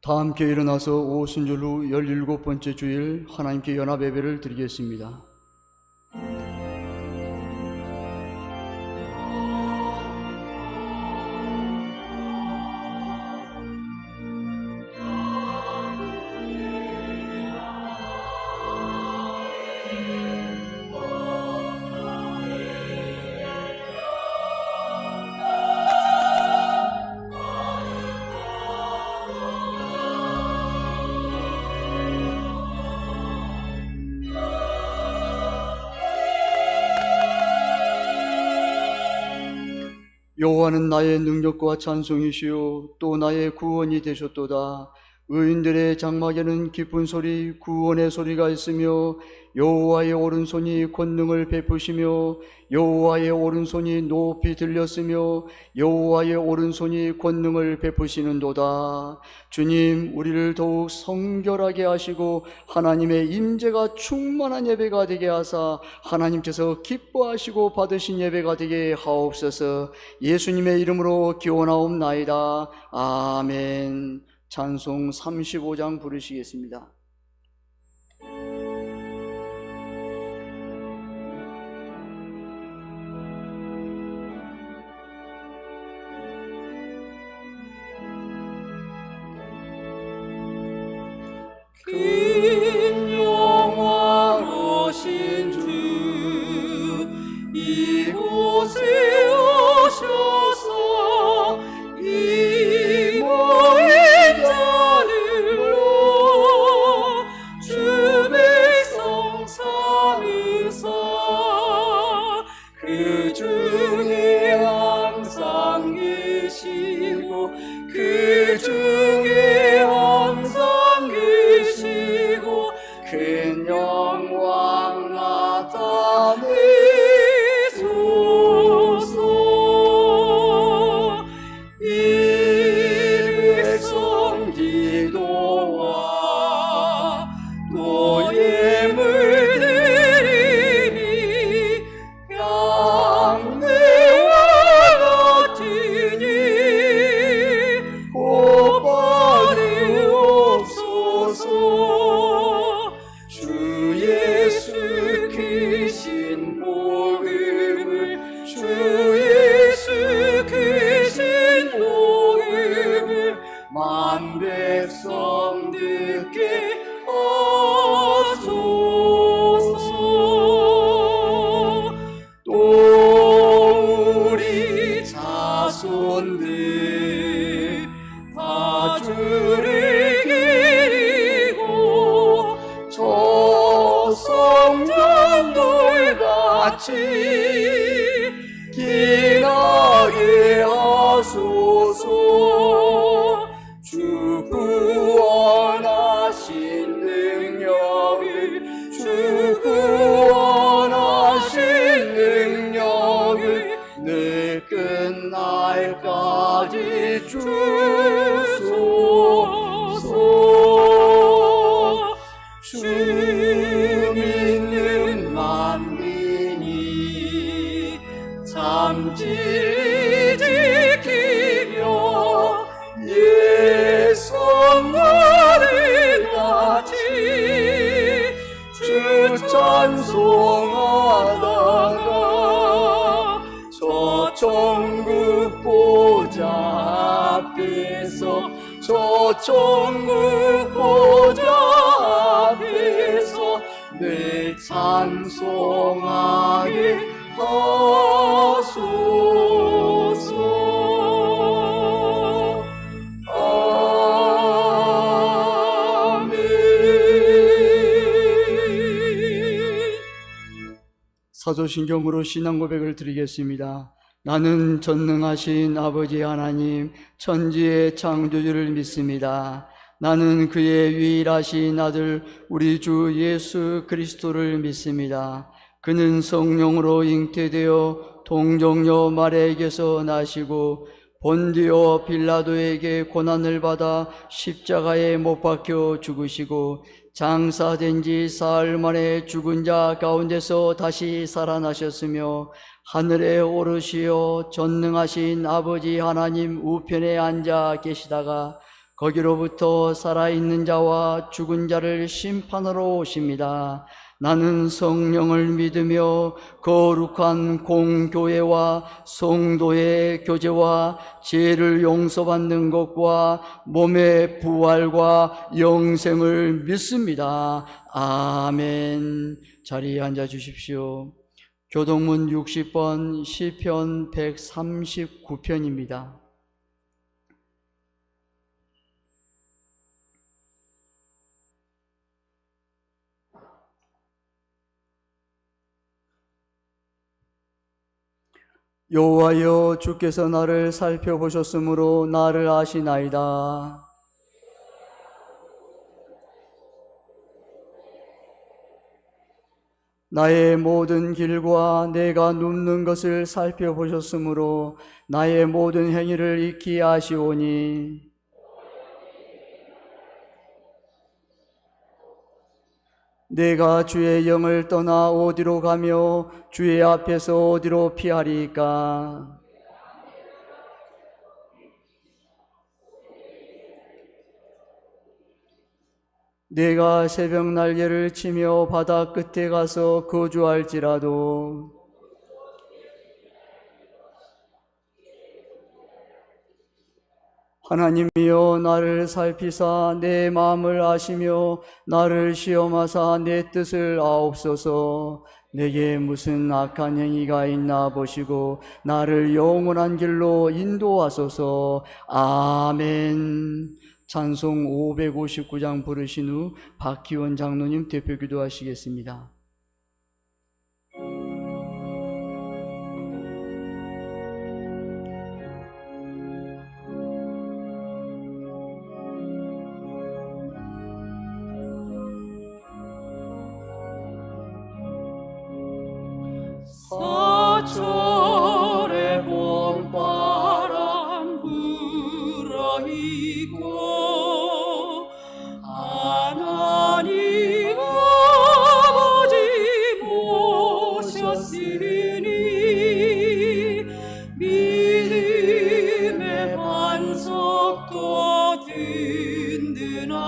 다 함께 일어나서 오순절 후 17번째 주일 하나님께 연합 예배를 드리겠습니다. 여호와는 나의 능력과 찬송이시요 또 나의 구원이 되셨도다. 의인들의 장막에는 기쁜 소리, 구원의 소리가 있으며 여호와의 오른손이 권능을 베푸시며 여호와의 오른손이 높이 들렸으며 여호와의 오른손이 권능을 베푸시는도다. 주님, 우리를 더욱 성결하게 하시고 하나님의 임재가 충만한 예배가 되게 하사 하나님께서 기뻐하시고 받으신 예배가 되게 하옵소서. 예수님의 이름으로 기원하옵나이다. 아멘. 찬송 35장 부르시겠습니다. 큰 영광하신 주 이곳에 오셔서 이 모인 자들로 주 백성 삼위사 그 중에 항상 계시고 그 중에 항상 계시고 큰 영광 나타내소서. 이 백성 기도와 또 예물 드리니 향내와 같으니 곧 받으옵소서. 주 예수 크신 복음을 주 예수 크신 복음을 만 백성 듣게 하소서. 또 우리 자손들 다 주를 기리고 저 성전돌 같이 기나게 하소서. 주 구원하신 능력을 주 구원하신 능력을 늘 끝날까지 주소서. 주 믿는 만민이 잠시 지키며 예성나를 같이 주 찬송하다가 저 천국 보좌 앞에서 저 천국 보좌 앞에서 늘 찬송하게 하소서. 아멘. 사도신경으로 신앙 고백을 드리겠습니다. 나는 전능하신 아버지 하나님 천지의 창조주를 믿습니다. 나는 그의 유일하신 아들 우리 주 예수 그리스도를 믿습니다. 그는 성령으로 잉태되어 동정녀 마리아에게서 나시고 본디오 빌라도에게 고난을 받아 십자가에 못 박혀 죽으시고 장사된 지 사흘 만에 죽은 자 가운데서 다시 살아나셨으며 하늘에 오르시어 전능하신 아버지 하나님 우편에 앉아 계시다가 거기로부터 살아있는 자와 죽은 자를 심판하러 오십니다. 나는 성령을 믿으며 거룩한 공교회와 성도의 교제와 죄를 용서받는 것과 몸의 부활과 영생을 믿습니다. 아멘. 자리에 앉아 주십시오. 교동문 60번 시편 139편입니다. 여호와여, 주께서 나를 살펴보셨으므로 나를 아시나이다. 나의 모든 길과 내가 눕는 것을 살펴보셨으므로 나의 모든 행위를 익히 아시오니, 내가 주의 영을 떠나 어디로 가며 주의 앞에서 어디로 피하리까? 내가 새벽 날개를 치며 바다 끝에 가서 거주할지라도 하나님이여, 나를 살피사 내 마음을 아시며 나를 시험하사 내 뜻을 아옵소서. 내게 무슨 악한 행위가 있나 보시고 나를 영원한 길로 인도하소서. 아멘. 찬송 559장 부르신 후 박기원 장로님 대표 기도하시겠습니다. 사철의 봄바람 불어있고 하나님 아버지 모셨으니 믿음의 반석도 든든하다.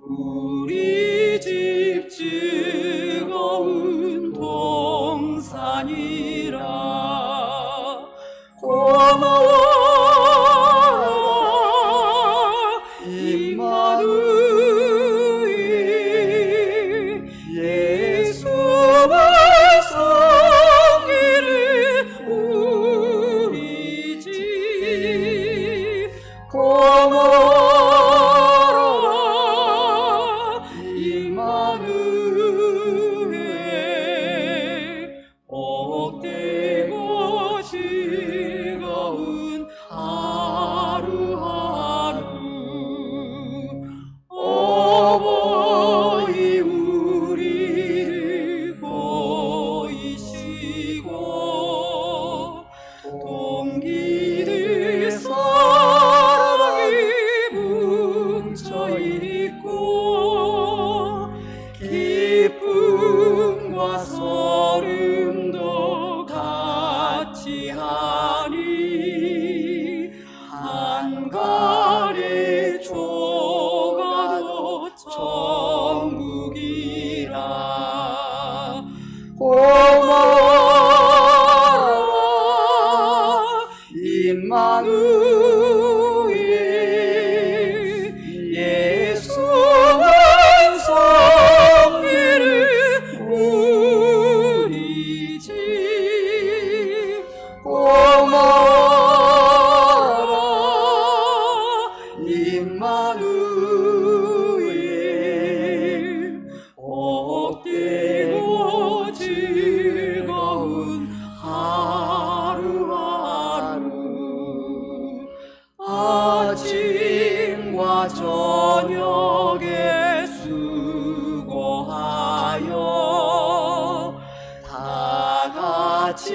우리 집 즐거운 동산이라. 고마워 임마누엘, 예수의 성기를 우리 집. 고마워 임마누엘, 복되고 즐거운 하루하루. 어버이 우리를 보이시고 동기들 사랑이 뭉쳐있고 기쁨과 소름도 같이 하니 한가래 조가도 천국이라. 고마워 임마누엘, 예수의 성기를 우리 집. 고마워 임마누엘, 복되고 즐거운 하루하루. 아침과 저녁에 수고하여 다 같이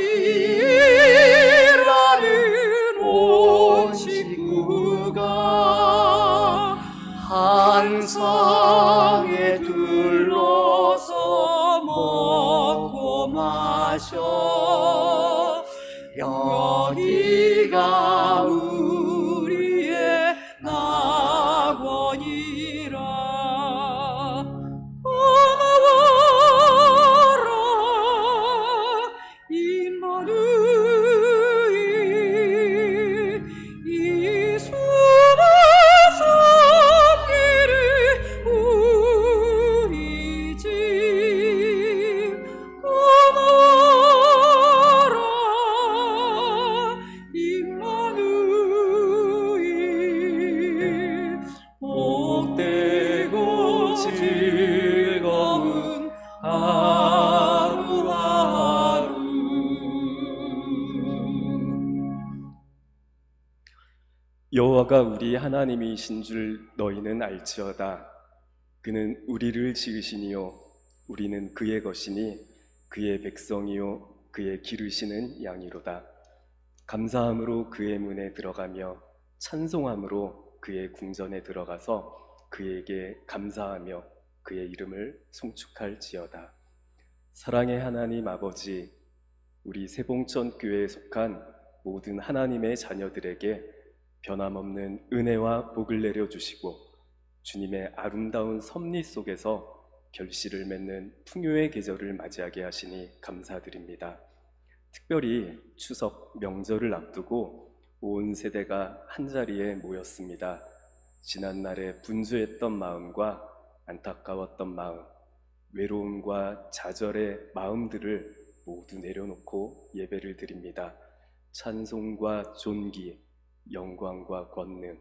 일하는 온 식구가 한 상에 둘러서 먹고 마셔. 여기가 우리 여호와가 우리 하나님이신 줄 너희는 알지어다. 그는 우리를 지으시니요 우리는 그의 것이니 그의 백성이요 그의 기르시는 양이로다. 감사함으로 그의 문에 들어가며 찬송함으로 그의 궁전에 들어가서 그에게 감사하며 그의 이름을 송축할지어다. 사랑의 하나님 아버지, 우리 세봉천 교회에 속한 모든 하나님의 자녀들에게 변함없는 은혜와 복을 내려주시고 주님의 아름다운 섭리 속에서 결실을 맺는 풍요의 계절을 맞이하게 하시니 감사드립니다. 특별히 추석 명절을 앞두고 온 세대가 한자리에 모였습니다. 지난날에 분주했던 마음과 안타까웠던 마음, 외로움과 좌절의 마음들을 모두 내려놓고 예배를 드립니다. 찬송과 존귀, 영광과 권능,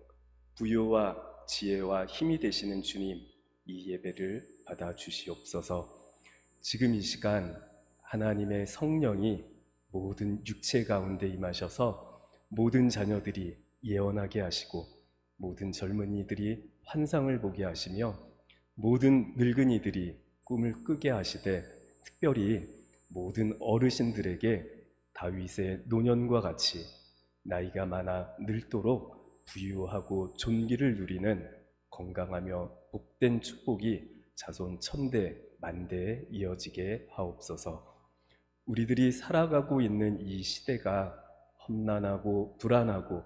부요와 지혜와 힘이 되시는 주님, 이 예배를 받아 주시옵소서. 지금 이 시간 하나님의 성령이 모든 육체 가운데 임하셔서 모든 자녀들이 예언하게 하시고 모든 젊은이들이 환상을 보게 하시며 모든 늙은이들이 꿈을 꾸게 하시되 특별히 모든 어르신들에게 다윗의 노년과 같이 나이가 많아 늙도록 부유하고 존귀를 누리는 건강하며 복된 축복이 자손 천대 만대에 이어지게 하옵소서. 우리들이 살아가고 있는 이 시대가 험난하고 불안하고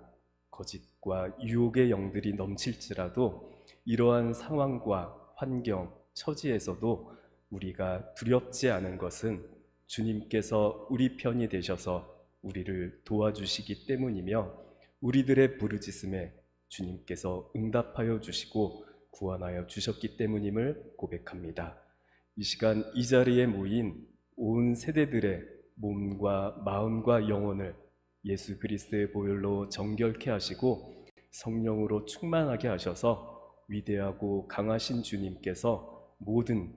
거짓과 유혹의 영들이 넘칠지라도 이러한 상황과 환경, 처지에서도 우리가 두렵지 않은 것은 주님께서 우리 편이 되셔서 우리를 도와주시기 때문이며 우리들의 부르짖음에 주님께서 응답하여 주시고 구원하여 주셨기 때문임을 고백합니다. 이 시간 이 자리에 모인 온 세대들의 몸과 마음과 영혼을 예수 그리스도의 보혈로 정결케 하시고 성령으로 충만하게 하셔서 위대하고 강하신 주님께서 모든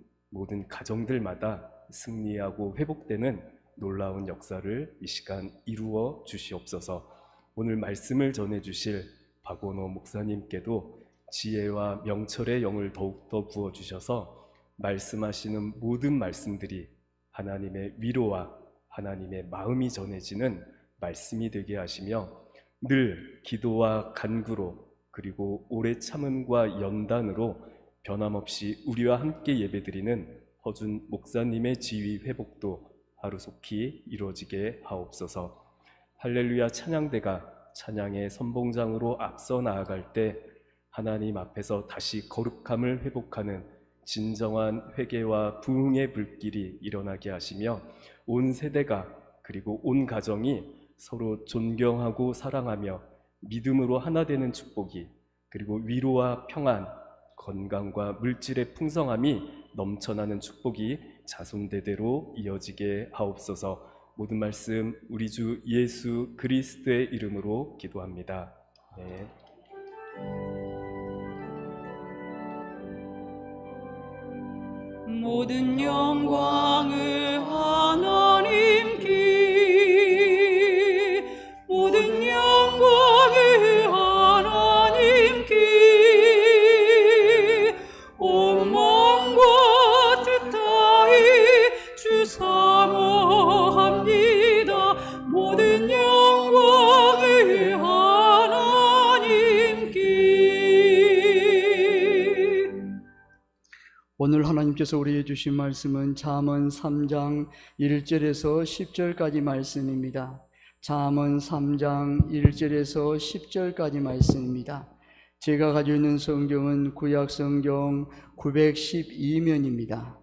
가정들마다 승리하고 회복되는 놀라운 역사를 이 시간 이루어 주시옵소서. 오늘 말씀을 전해주실 박원호 목사님께도 지혜와 명철의 영을 더욱더 부어주셔서 말씀하시는 모든 말씀들이 하나님의 위로와 하나님의 마음이 전해지는 말씀이 되게 하시며 늘 기도와 간구로 그리고 오래 참음과 연단으로 변함없이 우리와 함께 예배드리는 허준 목사님의 지위 회복도 하루속히 이루어지게 하옵소서. 할렐루야 찬양대가 찬양의 선봉장으로 앞서 나아갈 때 하나님 앞에서 다시 거룩함을 회복하는 진정한 회개와 부흥의 불길이 일어나게 하시며 온 세대가 그리고 온 가정이 서로 존경하고 사랑하며 믿음으로 하나 되는 축복이 그리고 위로와 평안, 건강과 물질의 풍성함이 넘쳐나는 축복이 자손대대로 이어지게 하옵소서. 모든 말씀 우리 주 예수 그리스도의 이름으로 기도합니다. 네. 모든 영광을 하나님께 모든 영광을 하나님께 온 마음과 뜻하에 주 사모합니다. 모든 영광을 하나님께. 오늘 하나님께서 우리에게 주신 말씀은 잠언 3장 1절에서 10절까지 말씀입니다. 잠언 3장 1절에서 10절까지 말씀입니다. 제가 가지고 있는 성경은 구약 성경 912면입니다.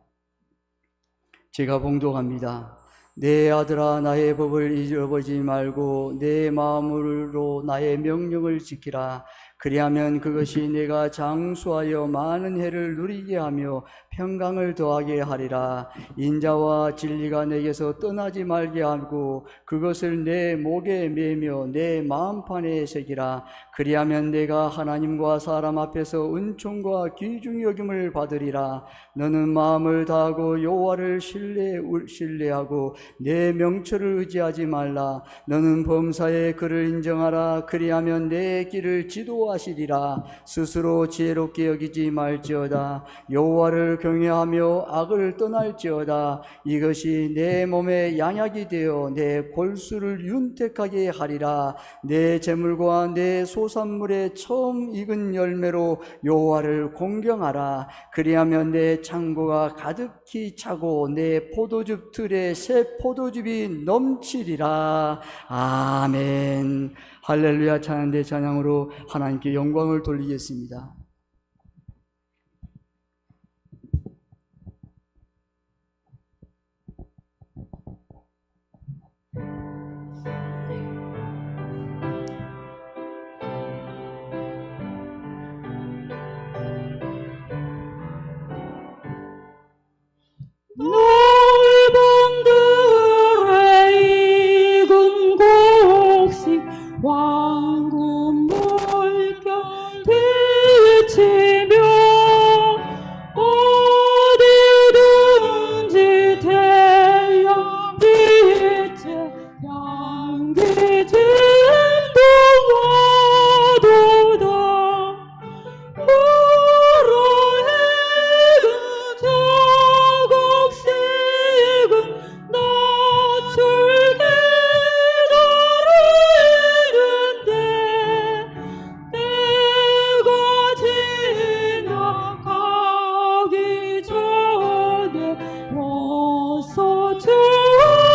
제가 봉독합니다. 내 아들아 나의 법을 잊어버리지 말고 내 마음으로 나의 명령을 지키라. 그리하면 그것이 내가 장수하여 많은 해를 누리게 하며 평강을 더하게 하리라. 인자와 진리가 내게서 떠나지 말게 하고 그것을 내 목에 매며 내 마음판에 새기라. 그리하면 내가 하나님과 사람 앞에서 은총과 귀중히 여김을 받으리라. 너는 마음을 다하고 여호와를 신뢰하고 내 명철을 의지하지 말라. 너는 범사에 그를 인정하라. 그리하면 내 길을 지도하시리라. 스스로 지혜롭게 여기지 말지어다. 여호와를 경외하며 악을 떠날지어다. 이것이 내 몸에 양약이 되어 내 골수를 윤택하게 하리라. 내 재물과 내 소산물의 처음 익은 열매로 여호와를 공경하라. 그리하면 내 창고가 가득히 차고 내 포도즙 틀에 새 포도즙이 넘치리라. 아멘. 할렐루야. 찬양대 찬양으로 하나님께 영광을 돌리겠습니다. 넓은 들의 익은 곡식 황금 물결 비치며 어디든지 태양 빛에 향기 진동하도다. 물을 익은 저곡식은 낯을 기다리는데 때가 지나가기 전에 어서 축소합시다.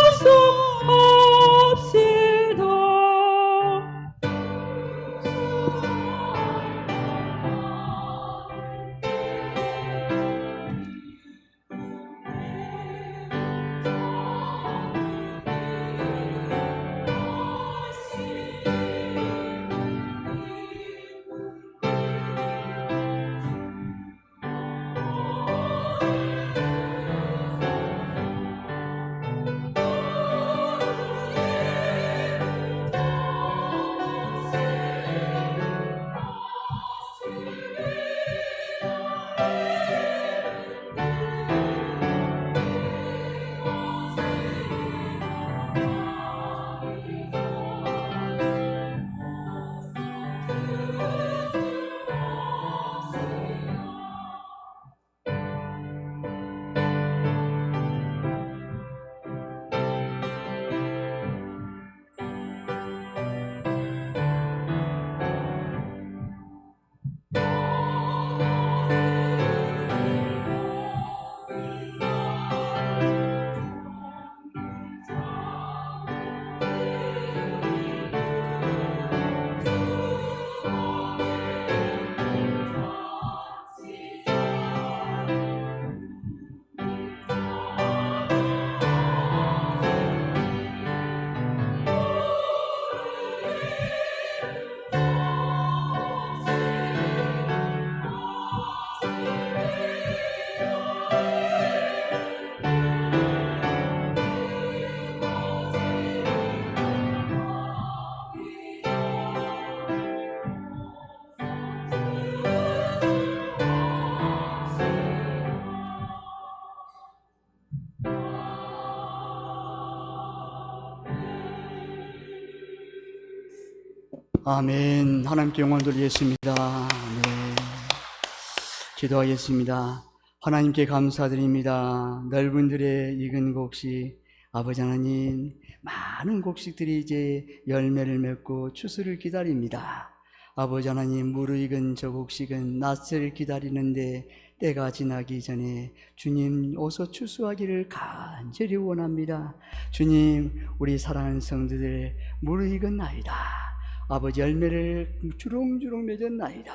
아멘. 하나님께 영광 돌리겠습니다. 아멘. 기도하겠습니다. 하나님께 감사드립니다. 넓은 들의 익은 곡식, 아버지 하나님, 많은 곡식들이 이제 열매를 맺고 추수를 기다립니다. 아버지 하나님, 무르익은 저 곡식은 낯을 기다리는데 때가 지나기 전에 주님 어서 추수하기를 간절히 원합니다. 주님, 우리 사랑하는 성도들 무르익었나이다. 아버지 열매를 주렁주렁 맺었나이다.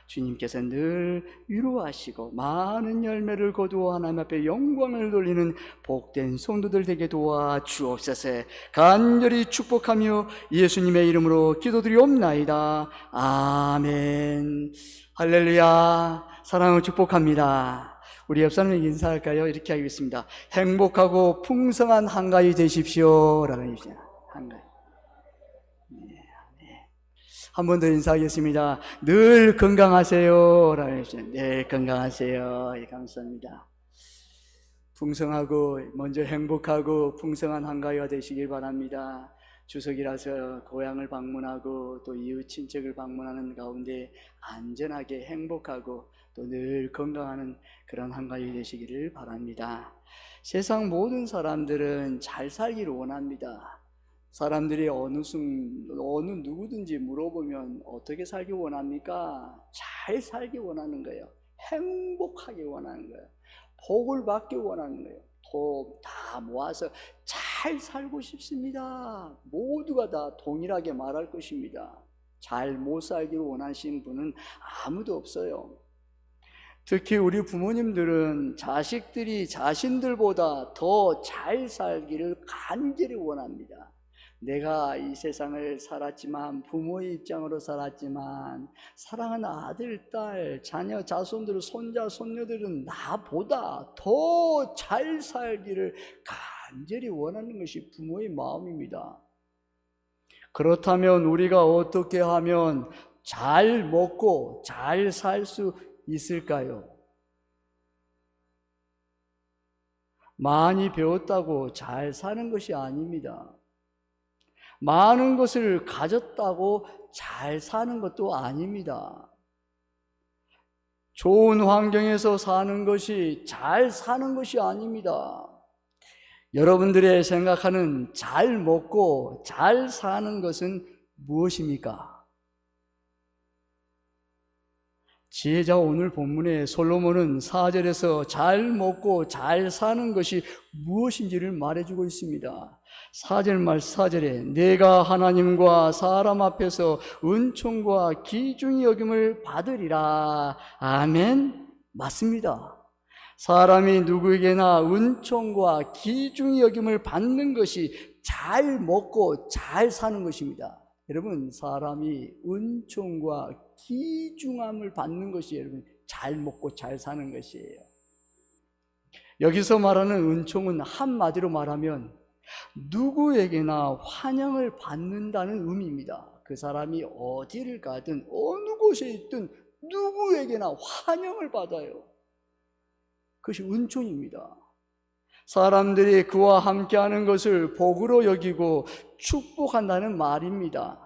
주님께서 늘 위로하시고 많은 열매를 거두어 하나님 앞에 영광을 돌리는 복된 성도들 되게 도와 주옵소서. 간절히 축복하며 예수님의 이름으로 기도드리옵나이다. 아멘. 할렐루야. 사랑을 축복합니다. 우리 옆 사람에게 인사할까요? 이렇게 하겠습니다. 행복하고 풍성한 한가위 되십시오. 라는 얘기죠. 한가위. 한 번 더 인사하겠습니다. 늘 건강하세요. 라는 얘기죠. 네, 건강하세요. 예, 감사합니다. 풍성하고, 먼저 행복하고 풍성한 한가위가 되시길 바랍니다. 추석이라서 고향을 방문하고 또 이웃 친척을 방문하는 가운데 안전하게 행복하고 또 늘 건강한 그런 한가위 되시기를 바랍니다. 세상 모든 사람들은 잘 살기를 원합니다. 사람들이 어느 누구든지 물어보면 어떻게 살기 원합니까? 잘 살기 원하는 거예요. 행복하기 원하는 거예요. 복을 받기 원하는 거예요. 돈 다 모아서 잘 살고 싶습니다. 모두가 다 동일하게 말할 것입니다. 잘 못 살기를 원하시는 분은 아무도 없어요. 특히 우리 부모님들은 자식들이 자신들보다 더 잘 살기를 간절히 원합니다. 내가 이 세상을 살았지만, 부모의 입장으로 살았지만, 사랑하는 아들, 딸, 자녀, 자손들, 손자, 손녀들은 나보다 더 잘 살기를 간절히 원하는 것이 부모의 마음입니다. 그렇다면 우리가 어떻게 하면 잘 먹고 잘 살 수 있을까요? 많이 배웠다고 잘 사는 것이 아닙니다. 많은 것을 가졌다고 잘 사는 것도 아닙니다. 좋은 환경에서 사는 것이 잘 사는 것이 아닙니다. 여러분들의 생각하는 잘 먹고 잘 사는 것은 무엇입니까? 지혜자 오늘 본문에 솔로몬은 4절에서 잘 먹고 잘 사는 것이 무엇인지를 말해주고 있습니다. 4절에 내가 하나님과 사람 앞에서 은총과 귀중히 여김을 받으리라. 아멘. 맞습니다. 사람이 누구에게나 은총과 귀중히 여김을 받는 것이 잘 먹고 잘 사는 것입니다. 여러분, 사람이 은총과 귀중함을 받는 것이 여러분 잘 먹고 잘 사는 것이에요. 여기서 말하는 은총은 한마디로 말하면 누구에게나 환영을 받는다는 의미입니다. 그 사람이 어디를 가든 어느 곳에 있든 누구에게나 환영을 받아요. 그것이 은총입니다. 사람들이 그와 함께하는 것을 복으로 여기고 축복한다는 말입니다.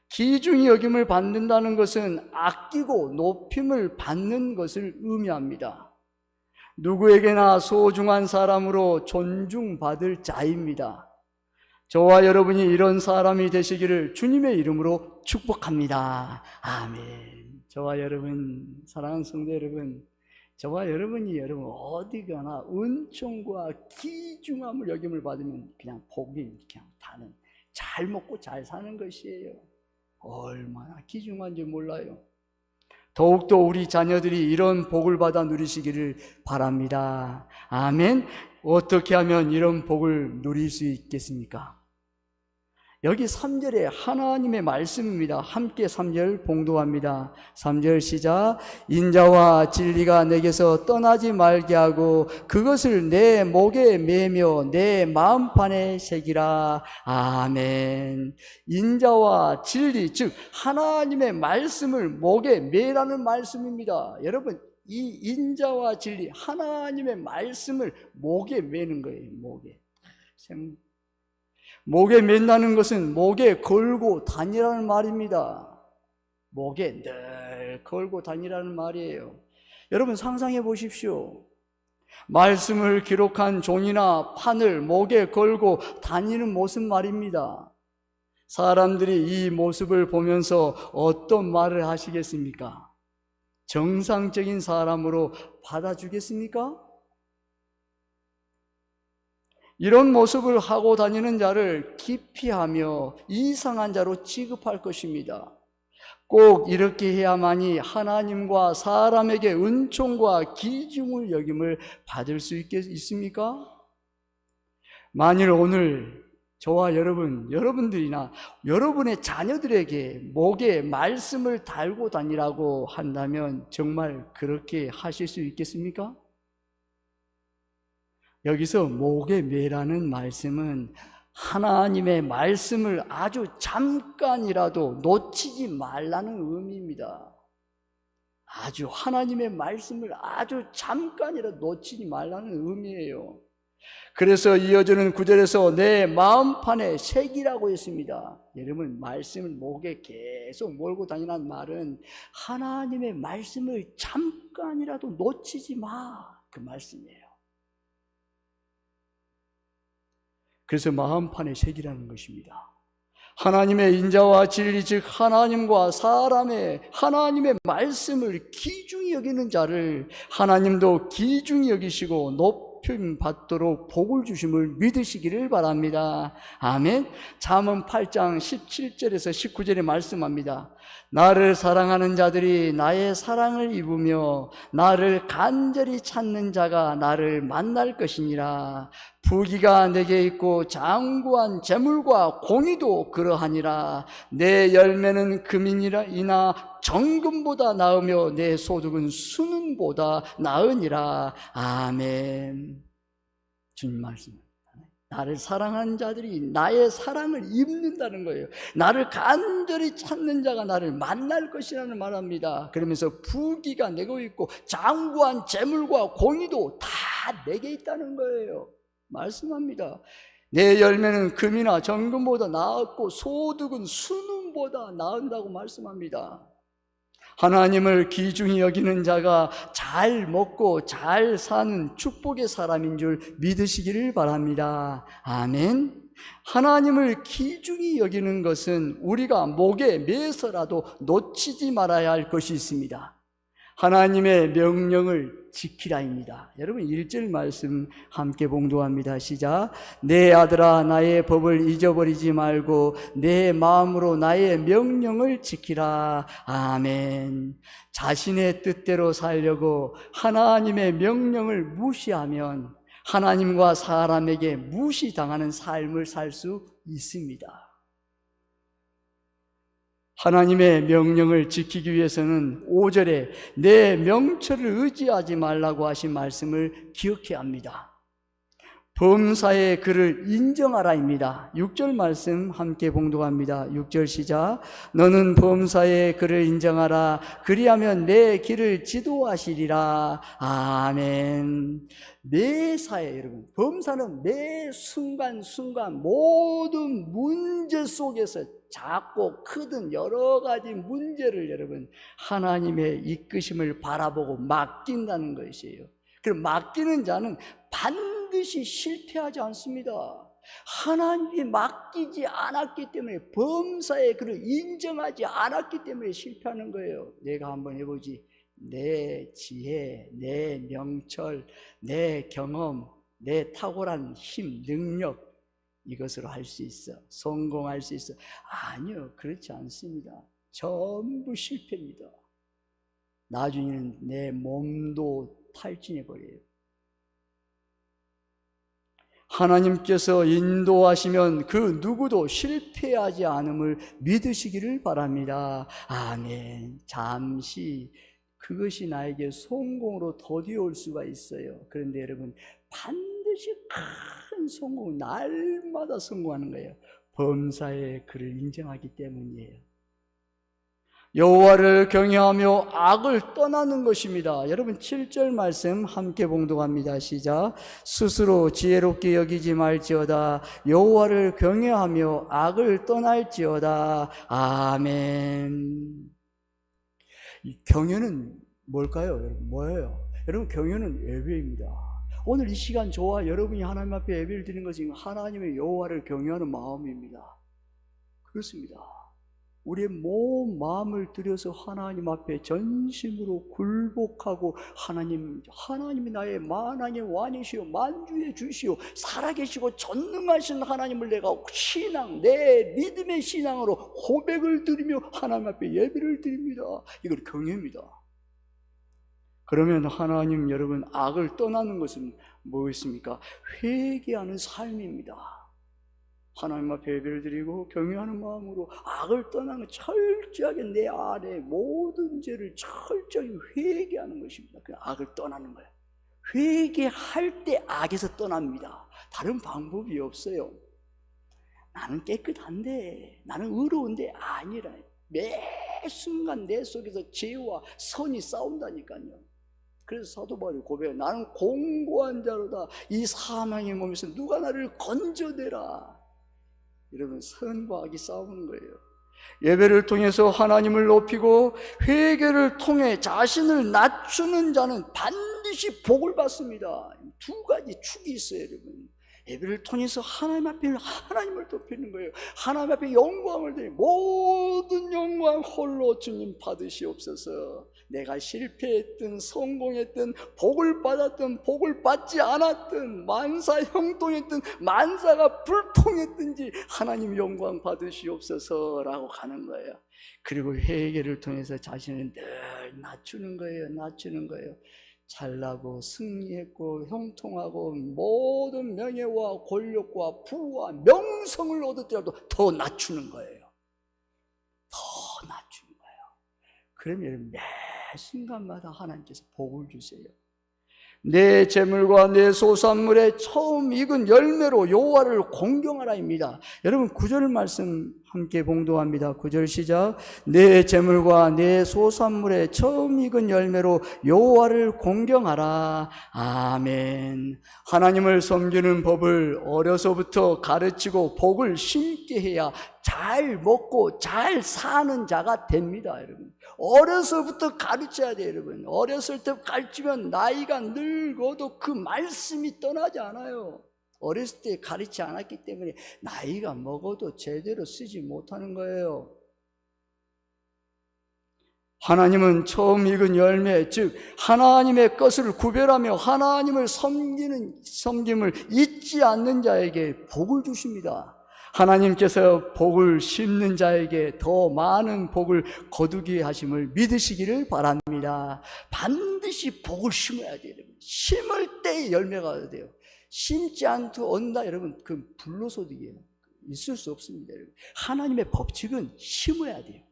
귀중히 여김을 받는다는 것은 아끼고 높임을 받는 것을 의미합니다. 누구에게나 소중한 사람으로 존중받을 자입니다. 저와 여러분이 이런 사람이 되시기를 주님의 이름으로 축복합니다. 아멘. 저와 여러분, 사랑하는 성도 여러분, 저와 여러분이 여러분 어디 가나 은총과 귀중함을 여김을 받으면 그냥 복이 그냥 다는 잘 먹고 잘 사는 것이에요. 얼마나 귀중한지 몰라요. 더욱더 우리 자녀들이 이런 복을 받아 누리시기를 바랍니다. 아멘. 어떻게 하면 이런 복을 누릴 수 있겠습니까? 여기 3절에 하나님의 말씀입니다. 함께 3절 봉독합니다. 3절 시작. 인자와 진리가 내게서 떠나지 말게 하고 그것을 내 목에 매며 내 마음판에 새기라. 아멘. 인자와 진리, 즉 하나님의 말씀을 목에 매라는 말씀입니다. 여러분, 이 인자와 진리, 하나님의 말씀을 목에 매는 거예요. 목에 맨다는 것은 목에 걸고 다니라는 말입니다. 목에 늘 걸고 다니라는 말이에요. 여러분 상상해 보십시오. 말씀을 기록한 종이나 판을 목에 걸고 다니는 모습 말입니다. 사람들이 이 모습을 보면서 어떤 말을 하시겠습니까? 정상적인 사람으로 받아주겠습니까? 이런 모습을 하고 다니는 자를 기피하며 이상한 자로 취급할 것입니다. 꼭 이렇게 해야만이 하나님과 사람에게 은총과 귀중을 여김을 받을 수 있습니까? 만일 오늘 저와 여러분들이나 여러분의 자녀들에게 목에 말씀을 달고 다니라고 한다면 정말 그렇게 하실 수 있겠습니까? 여기서 목에 매라는 말씀은 하나님의 말씀을 아주 잠깐이라도 놓치지 말라는 의미입니다. 아주 하나님의 말씀을 아주 잠깐이라도 놓치지 말라는 의미예요. 그래서 이어지는 구절에서 내 마음판에 새기라고 했습니다. 여러분, 말씀을 목에 계속 몰고 다니는 말은 하나님의 말씀을 잠깐이라도 놓치지 마, 그 말씀이에요. 그래서 마음판에 새기라는 것입니다. 하나님의 인자와 진리, 즉 하나님과 하나님의 말씀을 귀중히 여기는 자를 하나님도 귀중히 여기시고 높임 받도록 복을 주심을 믿으시기를 바랍니다. 아멘. 잠언 8장 17절에서 19절에 말씀합니다. 나를 사랑하는 자들이 나의 사랑을 입으며 나를 간절히 찾는 자가 나를 만날 것이니라. 부귀가 내게 있고 장구한 재물과 공의도 그러하니라. 내 열매는 금이나 정금보다 나으며 내 소득은 순은보다 나으니라. 아멘. 주님 말씀. 나를 사랑하는 자들이 나의 사랑을 입는다는 거예요. 나를 간절히 찾는 자가 나를 만날 것이라는 말합니다. 그러면서 부귀가 내게 있고 장구한 재물과 공의도 다 내게 있다는 거예요. 말씀합니다. 내 열매는 금이나 정금보다 나았고 소득은 순은보다 나은다고 말씀합니다. 하나님을 귀중히 여기는 자가 잘 먹고 잘 사는 축복의 사람인 줄 믿으시기를 바랍니다. 아멘. 하나님을 귀중히 여기는 것은 우리가 목에 매서라도 놓치지 말아야 할 것이 있습니다. 하나님의 명령을 지키라입니다. 여러분 1절 말씀 함께 봉독합니다. 시작. 내 아들아 나의 법을 잊어버리지 말고 내 마음으로 나의 명령을 지키라. 아멘. 자신의 뜻대로 살려고 하나님의 명령을 무시하면 하나님과 사람에게 무시당하는 삶을 살 수 있습니다. 하나님의 명령을 지키기 위해서는 5절에 내 명철을 의지하지 말라고 하신 말씀을 기억해야 합니다. 범사의 그를 인정하라입니다. 6절 말씀 함께 봉독합니다. 6절 시작. 너는 범사의 그를 인정하라. 그리하면 내 길을 지도하시리라. 아멘. 매사에 여러분, 범사는 매 순간순간 모든 문제 속에서 작고 크든 여러 가지 문제를 여러분 하나님의 이끄심을 바라보고 맡긴다는 것이에요. 그럼 맡기는 자는 반드시 실패하지 않습니다. 하나님이 맡기지 않았기 때문에, 범사에 그를 인정하지 않았기 때문에 실패하는 거예요. 내가 한번 해보지. 내 지혜, 내 명철, 내 경험, 내 탁월한 힘, 능력, 이것으로 할 수 있어, 성공할 수 있어. 아니요, 그렇지 않습니다. 전부 실패입니다. 나중에는 내 몸도 탈진해버려요. 하나님께서 인도하시면 그 누구도 실패하지 않음을 믿으시기를 바랍니다. 아멘. 잠시 그것이 나에게 성공으로 더디올 수가 있어요. 그런데 여러분, 반드시 큰 성공, 날마다 성공하는 거예요. 범사에 그를 인정하기 때문이에요. 여호와를 경외하며 악을 떠나는 것입니다. 여러분 7절 말씀 함께 봉독합니다. 시작. 스스로 지혜롭게 여기지 말지어다. 여호와를 경외하며 악을 떠날지어다. 아멘. 이 경외는 뭘까요? 여러분 뭐예요? 여러분 경외는 예배입니다. 오늘 이 시간 저와 여러분이 하나님 앞에 예배를 드리는 것은 하나님의 여호와를 경외하는 마음입니다. 그렇습니다. 우리의 몸, 마음을 들여서 하나님 앞에 전심으로 굴복하고 하나님이 나의 만왕의 왕이시오, 만주의 주시오, 살아계시고 전능하신 하나님을 내가 내 믿음의 신앙으로 고백을 드리며 하나님 앞에 예배를 드립니다. 이걸 경외입니다. 그러면 하나님, 여러분, 악을 떠나는 것은 무엇입니까? 회개하는 삶입니다. 하나님 앞에 예배를 드리고 경외하는 마음으로 악을 떠나는, 철저하게 내 안에 모든 죄를 철저히 회개하는 것입니다. 그 악을 떠나는 거예요. 회개할 때 악에서 떠납니다. 다른 방법이 없어요. 나는 깨끗한데, 나는 의로운데 아니라 매 순간 내 속에서 죄와 선이 싸운다니까요. 그래서 사도 바울이 고백해요. 나는 공고한 자로다. 이 사망의 몸에서 누가 나를 건져내라. 여러분, 선과 악이 싸우는 거예요. 예배를 통해서 하나님을 높이고 회개를 통해 자신을 낮추는 자는 반드시 복을 받습니다. 두 가지 축이 있어요, 여러분. 예배를 통해서 하나님 앞에 하나님을 높이는 거예요. 하나님 앞에 영광을 드리고 모든 영광 홀로 주님 받으시옵소서. 내가 실패했든 성공했든 복을 받았든 복을 받지 않았든 만사 형통했든 만사가 불통했든지 하나님 영광 받으시옵소서라고 가는 거예요. 그리고 회개를 통해서 자신을 늘 낮추는 거예요. 낮추는 거예요. 잘나고 승리했고 형통하고 모든 명예와 권력과 부와 명성을 얻었더라도 더 낮추는 거예요. 더 낮추는 거예요. 그러면 매 순간마다 하나님께서 복을 주세요. 내 재물과 내 소산물에 처음 익은 열매로 여호와를 공경하라입니다. 여러분 9절 말씀 함께 봉독합니다. 9절 시작. 내 재물과 내 소산물에 처음 익은 열매로 여호와를 공경하라. 아멘. 하나님을 섬기는 법을 어려서부터 가르치고 복을 심게 해야 잘 먹고 잘 사는 자가 됩니다. 여러분 어려서부터 가르쳐야 돼요. 여러분 어렸을 때 가르치면 나이가 늙어도 그 말씀이 떠나지 않아요. 어렸을 때 가르치지 않았기 때문에 나이가 먹어도 제대로 쓰지 못하는 거예요. 하나님은 처음 익은 열매, 즉 하나님의 것을 구별하며 하나님을 섬김을 잊지 않는 자에게 복을 주십니다. 하나님께서 복을 심는 자에게 더 많은 복을 거두게 하심을 믿으시기를 바랍니다. 반드시 복을 심어야 돼요. 심을 때 열매가 돼요. 심지 않고 얻는다, 여러분, 그 불로소득이에요. 있을 수 없습니다, 여러분. 하나님의 법칙은 심어야 돼요.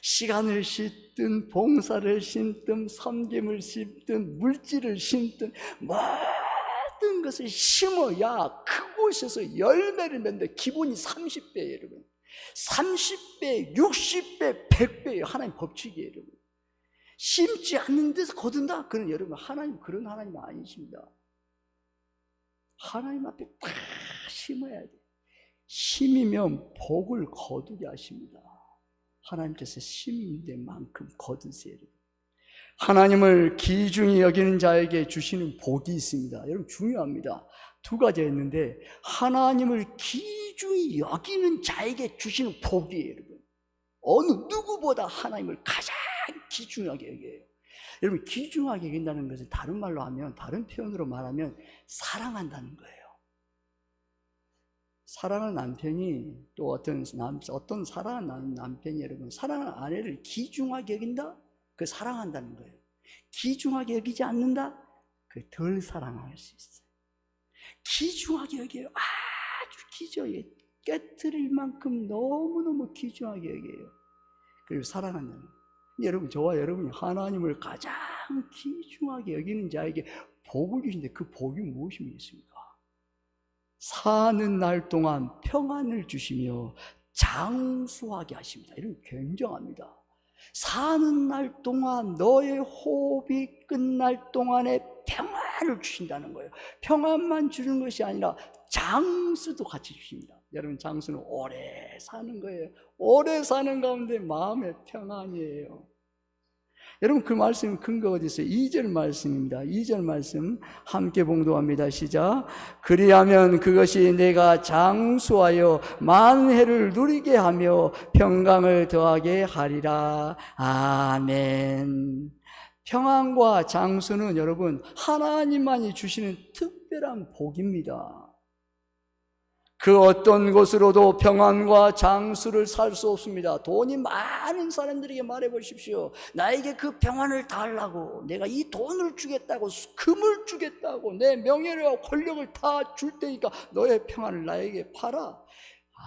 시간을 심든 봉사를 심든 섬김을 심든 물질을 심든 모든 것을 심어야 그곳에서 열매를 맺는데 기본이 30배예요, 여러분. 30배, 60배, 100배예요. 하나님 법칙이에요, 여러분. 심지 않는 데서 거둔다? 그는 여러분 하나님 그런 하나님 아니십니다. 하나님 앞에 다 심어야 돼요. 심으면 복을 거두게 하십니다. 하나님께서 심는 데만큼 거두세요. 하나님을 귀중히 여기는 자에게 주시는 복이 있습니다. 여러분 중요합니다. 두 가지가 있는데 하나님을 귀중히 여기는 자에게 주시는 복이에요. 여러분 어느 누구보다 하나님을 가장 귀중하게 여겨요. 여러분 귀중하게 여긴다는 것은 다른 말로 하면, 다른 표현으로 말하면 사랑한다는 거예요. 사랑하는 남편이 또 어떤 사랑하는 남편이 여러분 사랑하는 아내를 귀중하게 여긴다? 그 사랑한다는 거예요. 귀중하게 여기지 않는다? 그 덜 사랑할 수 있어요. 귀중하게 여겨요. 아주 귀중하게 깨트릴 만큼 너무너무 귀중하게 여겨요. 그리고 사랑한다는 거예요. 여러분 저와 여러분이 하나님을 가장 귀중하게 여기는 자에게 복을 주신데 그 복이 무엇이겠습니까? 사는 날 동안 평안을 주시며 장수하게 하십니다. 이런 굉장합니다. 사는 날 동안 너의 호흡이 끝날 동안에 평안을 주신다는 거예요. 평안만 주는 것이 아니라 장수도 같이 주십니다. 여러분 장수는 오래 사는 거예요. 오래 사는 가운데 마음의 평안이에요. 여러분 그 말씀 근거가 어디 있어요? 2절 말씀입니다. 2절 말씀 함께 봉독합니다. 시작. 그리하면 그것이 내가 장수하여 만혜를 누리게 하며 평강을 더하게 하리라. 아멘. 평안과 장수는 여러분 하나님만이 주시는 특별한 복입니다. 그 어떤 것으로도 평안과 장수를 살 수 없습니다. 돈이 많은 사람들에게 말해 보십시오. 나에게 그 평안을 달라고, 내가 이 돈을 주겠다고, 금을 주겠다고, 내 명예와 권력을 다 줄 테니까 너의 평안을 나에게 팔아.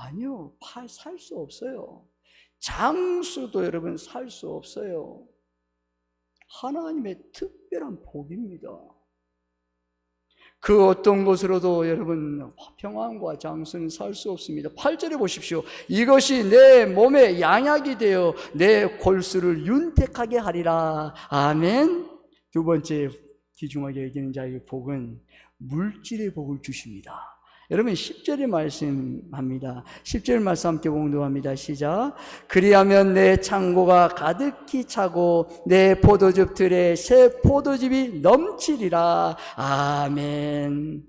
아니요, 살 수 없어요. 장수도 여러분 살 수 없어요. 하나님의 특별한 복입니다. 그 어떤 것으로도 여러분 평안과 장수는 살 수 없습니다. 8절에 보십시오. 이것이 내 몸에 양약이 되어 내 골수를 윤택하게 하리라. 아멘. 두 번째 귀중하게 여기는 자의 복은 물질의 복을 주십니다. 여러분 10절에 말씀합니다. 10절 말씀 함께 봉독합니다. 시작. 그리하면 내 창고가 가득히 차고 내 포도즙 틀에 새 포도즙이 넘치리라. 아멘.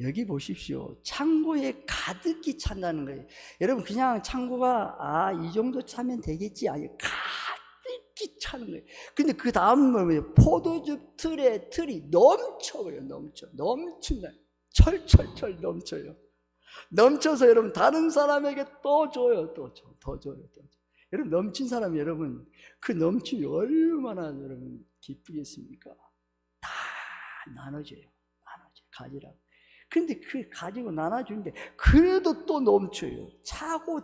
여기 보십시오. 창고에 가득히 찬다는 거예요. 여러분 그냥 창고가 이 정도 차면 되겠지. 아니 가득히 차는 거예요. 근데 그 다음은 뭐예요? 포도즙 틀에 틀이 넘쳐버려요. 넘친다. 철철철 넘쳐요. 넘쳐서 여러분 다른 사람에게 또 줘요. 더 줘요. 여러분 넘친 사람이 여러분 그 넘침이 얼마나 여러분 기쁘겠습니까? 다 나눠줘요. 가지라고. 근데 그 가지고 나눠주는데 그래도 또 넘쳐요. 차고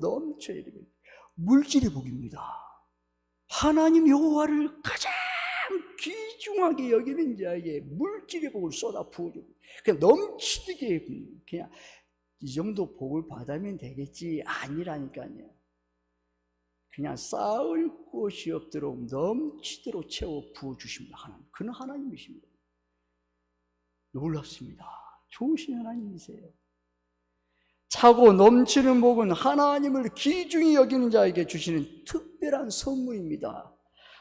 넘쳐요. 여러분. 물질의 복입니다. 하나님 여호와를 가장 귀중하게 여기는 자에게 물질의 복을 쏟아 부어주고 그냥 넘치게 그냥 이 정도 복을 받으면 되겠지 아니라니까요. 그냥 쌓을 곳이 없도록 넘치도록 채워 부어주십니다. 하나님. 그는 하나님이십니다. 놀랍습니다. 좋으신 하나님이세요. 차고 넘치는 복은 하나님을 귀중히 여기는 자에게 주시는 특별한 선물입니다.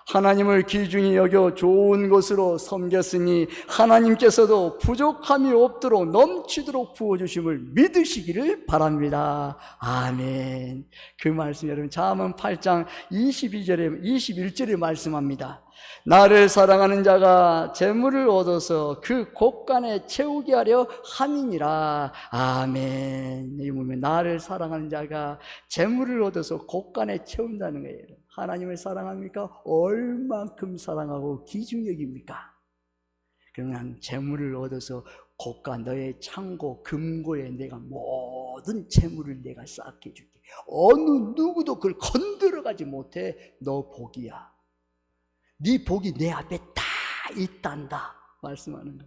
하나님을 귀중히 여겨 좋은 것으로 섬겼으니 하나님께서도 부족함이 없도록 넘치도록 부어주심을 믿으시기를 바랍니다. 아멘. 그 말씀 여러분 잠언 8장 21절에 말씀합니다. 나를 사랑하는 자가 재물을 얻어서 그 곳간에 채우게 하려 함이니라. 아멘. 이 보면 나를 사랑하는 자가 재물을 얻어서 곳간에 채운다는 거예요. 하나님을 사랑합니까? 얼만큼 사랑하고 귀중히 여깁니까? 그냥 재물을 얻어서 곳간 너의 창고 금고에 내가 모든 재물을 내가 쌓게 해줄게. 어느 누구도 그걸 건드려가지 못해. 너 복이야. 네 복이 내 앞에 다 있단다 말씀하는 거.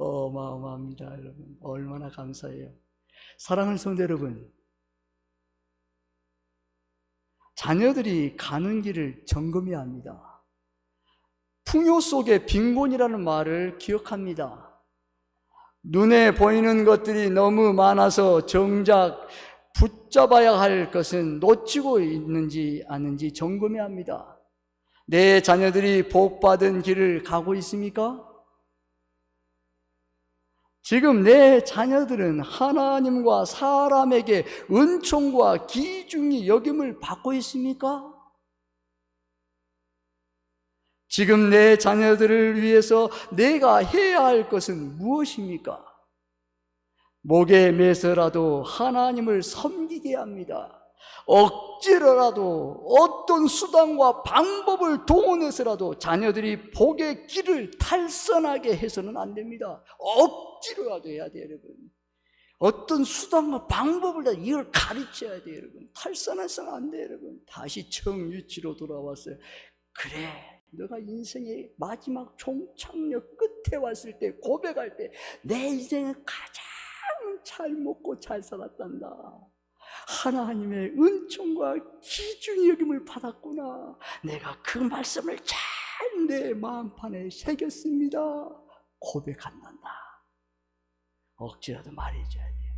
어마어마합니다. 여러분 얼마나 감사해요. 사랑하는 성도 여러분, 자녀들이 가는 길을 점검해야 합니다. 풍요 속의 빈곤이라는 말을 기억합니다. 눈에 보이는 것들이 너무 많아서 정작 붙잡아야 할 것은 놓치고 있는지 아닌지 점검해야 합니다. 내 자녀들이 복받은 길을 가고 있습니까? 지금 내 자녀들은 하나님과 사람에게 은총과 귀중히 여김을 받고 있습니까? 지금 내 자녀들을 위해서 내가 해야 할 것은 무엇입니까? 목에 매서라도 하나님을 섬기게 합니다. 억지로라도 어떤 수단과 방법을 동원해서라도 자녀들이 복의 길을 탈선하게 해서는 안 됩니다. 억지로라도 해야 돼요, 여러분. 어떤 수단과 방법을 다 이걸 가르쳐야 돼요, 여러분. 탈선해서는 안 돼요, 여러분. 다시 청유치로 돌아왔어요. 그래, 너가 인생의 마지막 종착역 끝에 왔을 때 고백할 때 내 인생을 가장 잘 먹고 잘 살았단다. 하나님의 은총과 귀중히 여김을 받았구나. 내가 그 말씀을 잘 내 마음판에 새겼습니다. 고백한단다. 억지라도 말해줘야 돼요.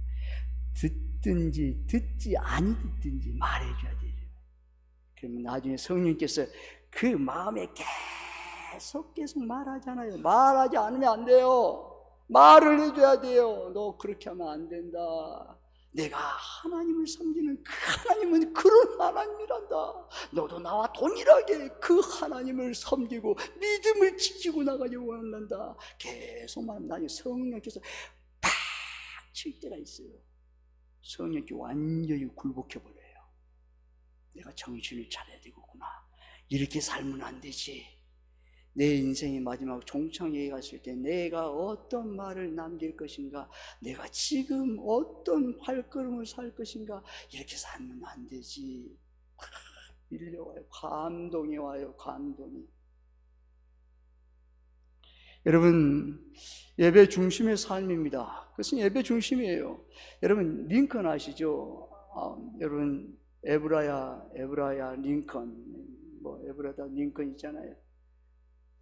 듣든지 듣지 아니 듣든지 말해줘야 돼요. 그러면 나중에 성령께서 그 마음에 계속 말하잖아요. 말하지 않으면 안 돼요. 말을 해줘야 돼요. 너 그렇게 하면 안 된다. 내가 하나님을 섬기는 그 하나님은 그런 하나님이란다. 너도 나와 동일하게 그 하나님을 섬기고 믿음을 지키고 나가기 원한다. 계속 말하면 나중에 성령께서 팍 칠 때가 있어요. 성령께 완전히 굴복해버려요. 내가 정신을 차려야 되겠구나. 이렇게 살면 안 되지. 내 인생의 마지막 종착역에 갔을 때 내가 어떤 말을 남길 것인가, 내가 지금 어떤 발걸음을 살 것인가, 이렇게 살면 안 되지. 밀려와요. 감동이 와요. 감동이. 여러분, 예배 중심의 삶입니다. 그것은 예배 중심이에요. 여러분 링컨 아시죠? 여러분 에브라야 링컨, 뭐 에브라다 링컨 있잖아요.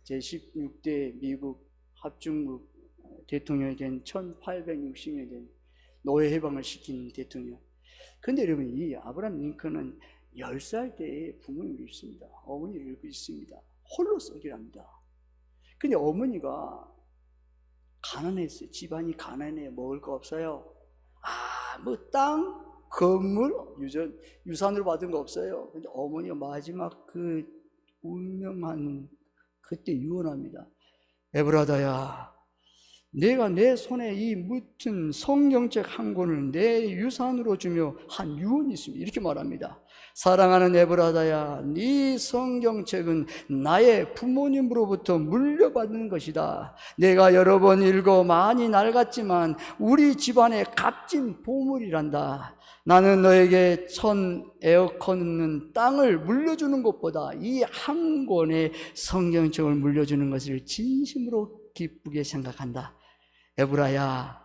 제16대 미국 합중국 대통령이 된 1860년에 된 노예 해방을 시킨 대통령. 근데 여러분 이 아브라함 링컨은 10살 때에 부모님을 잃습니다. 어머니를 잃고 있습니다. 홀로 썩이랍니다. 근데 어머니가 가난했어요. 집안이 가난해. 먹을 거 없어요. 뭐 땅, 건물, 유산으로 받은 거 없어요. 근데 어머니가 마지막 그 운명한 그때 유언합니다. 에브라다야, 내가 내 손에 이 묻힌 성경책 한 권을 내 유산으로 주며 한 유언이 있습니다. 이렇게 말합니다. 사랑하는 에브라다야, 네 성경책은 나의 부모님으로부터 물려받은 것이다. 내가 여러 번 읽어 많이 낡았지만 우리 집안의 값진 보물이란다. 나는 너에게 1000 에어컨 땅을 물려주는 것보다 이 한 권의 성경책을 물려주는 것을 진심으로 기쁘게 생각한다. 에브라야,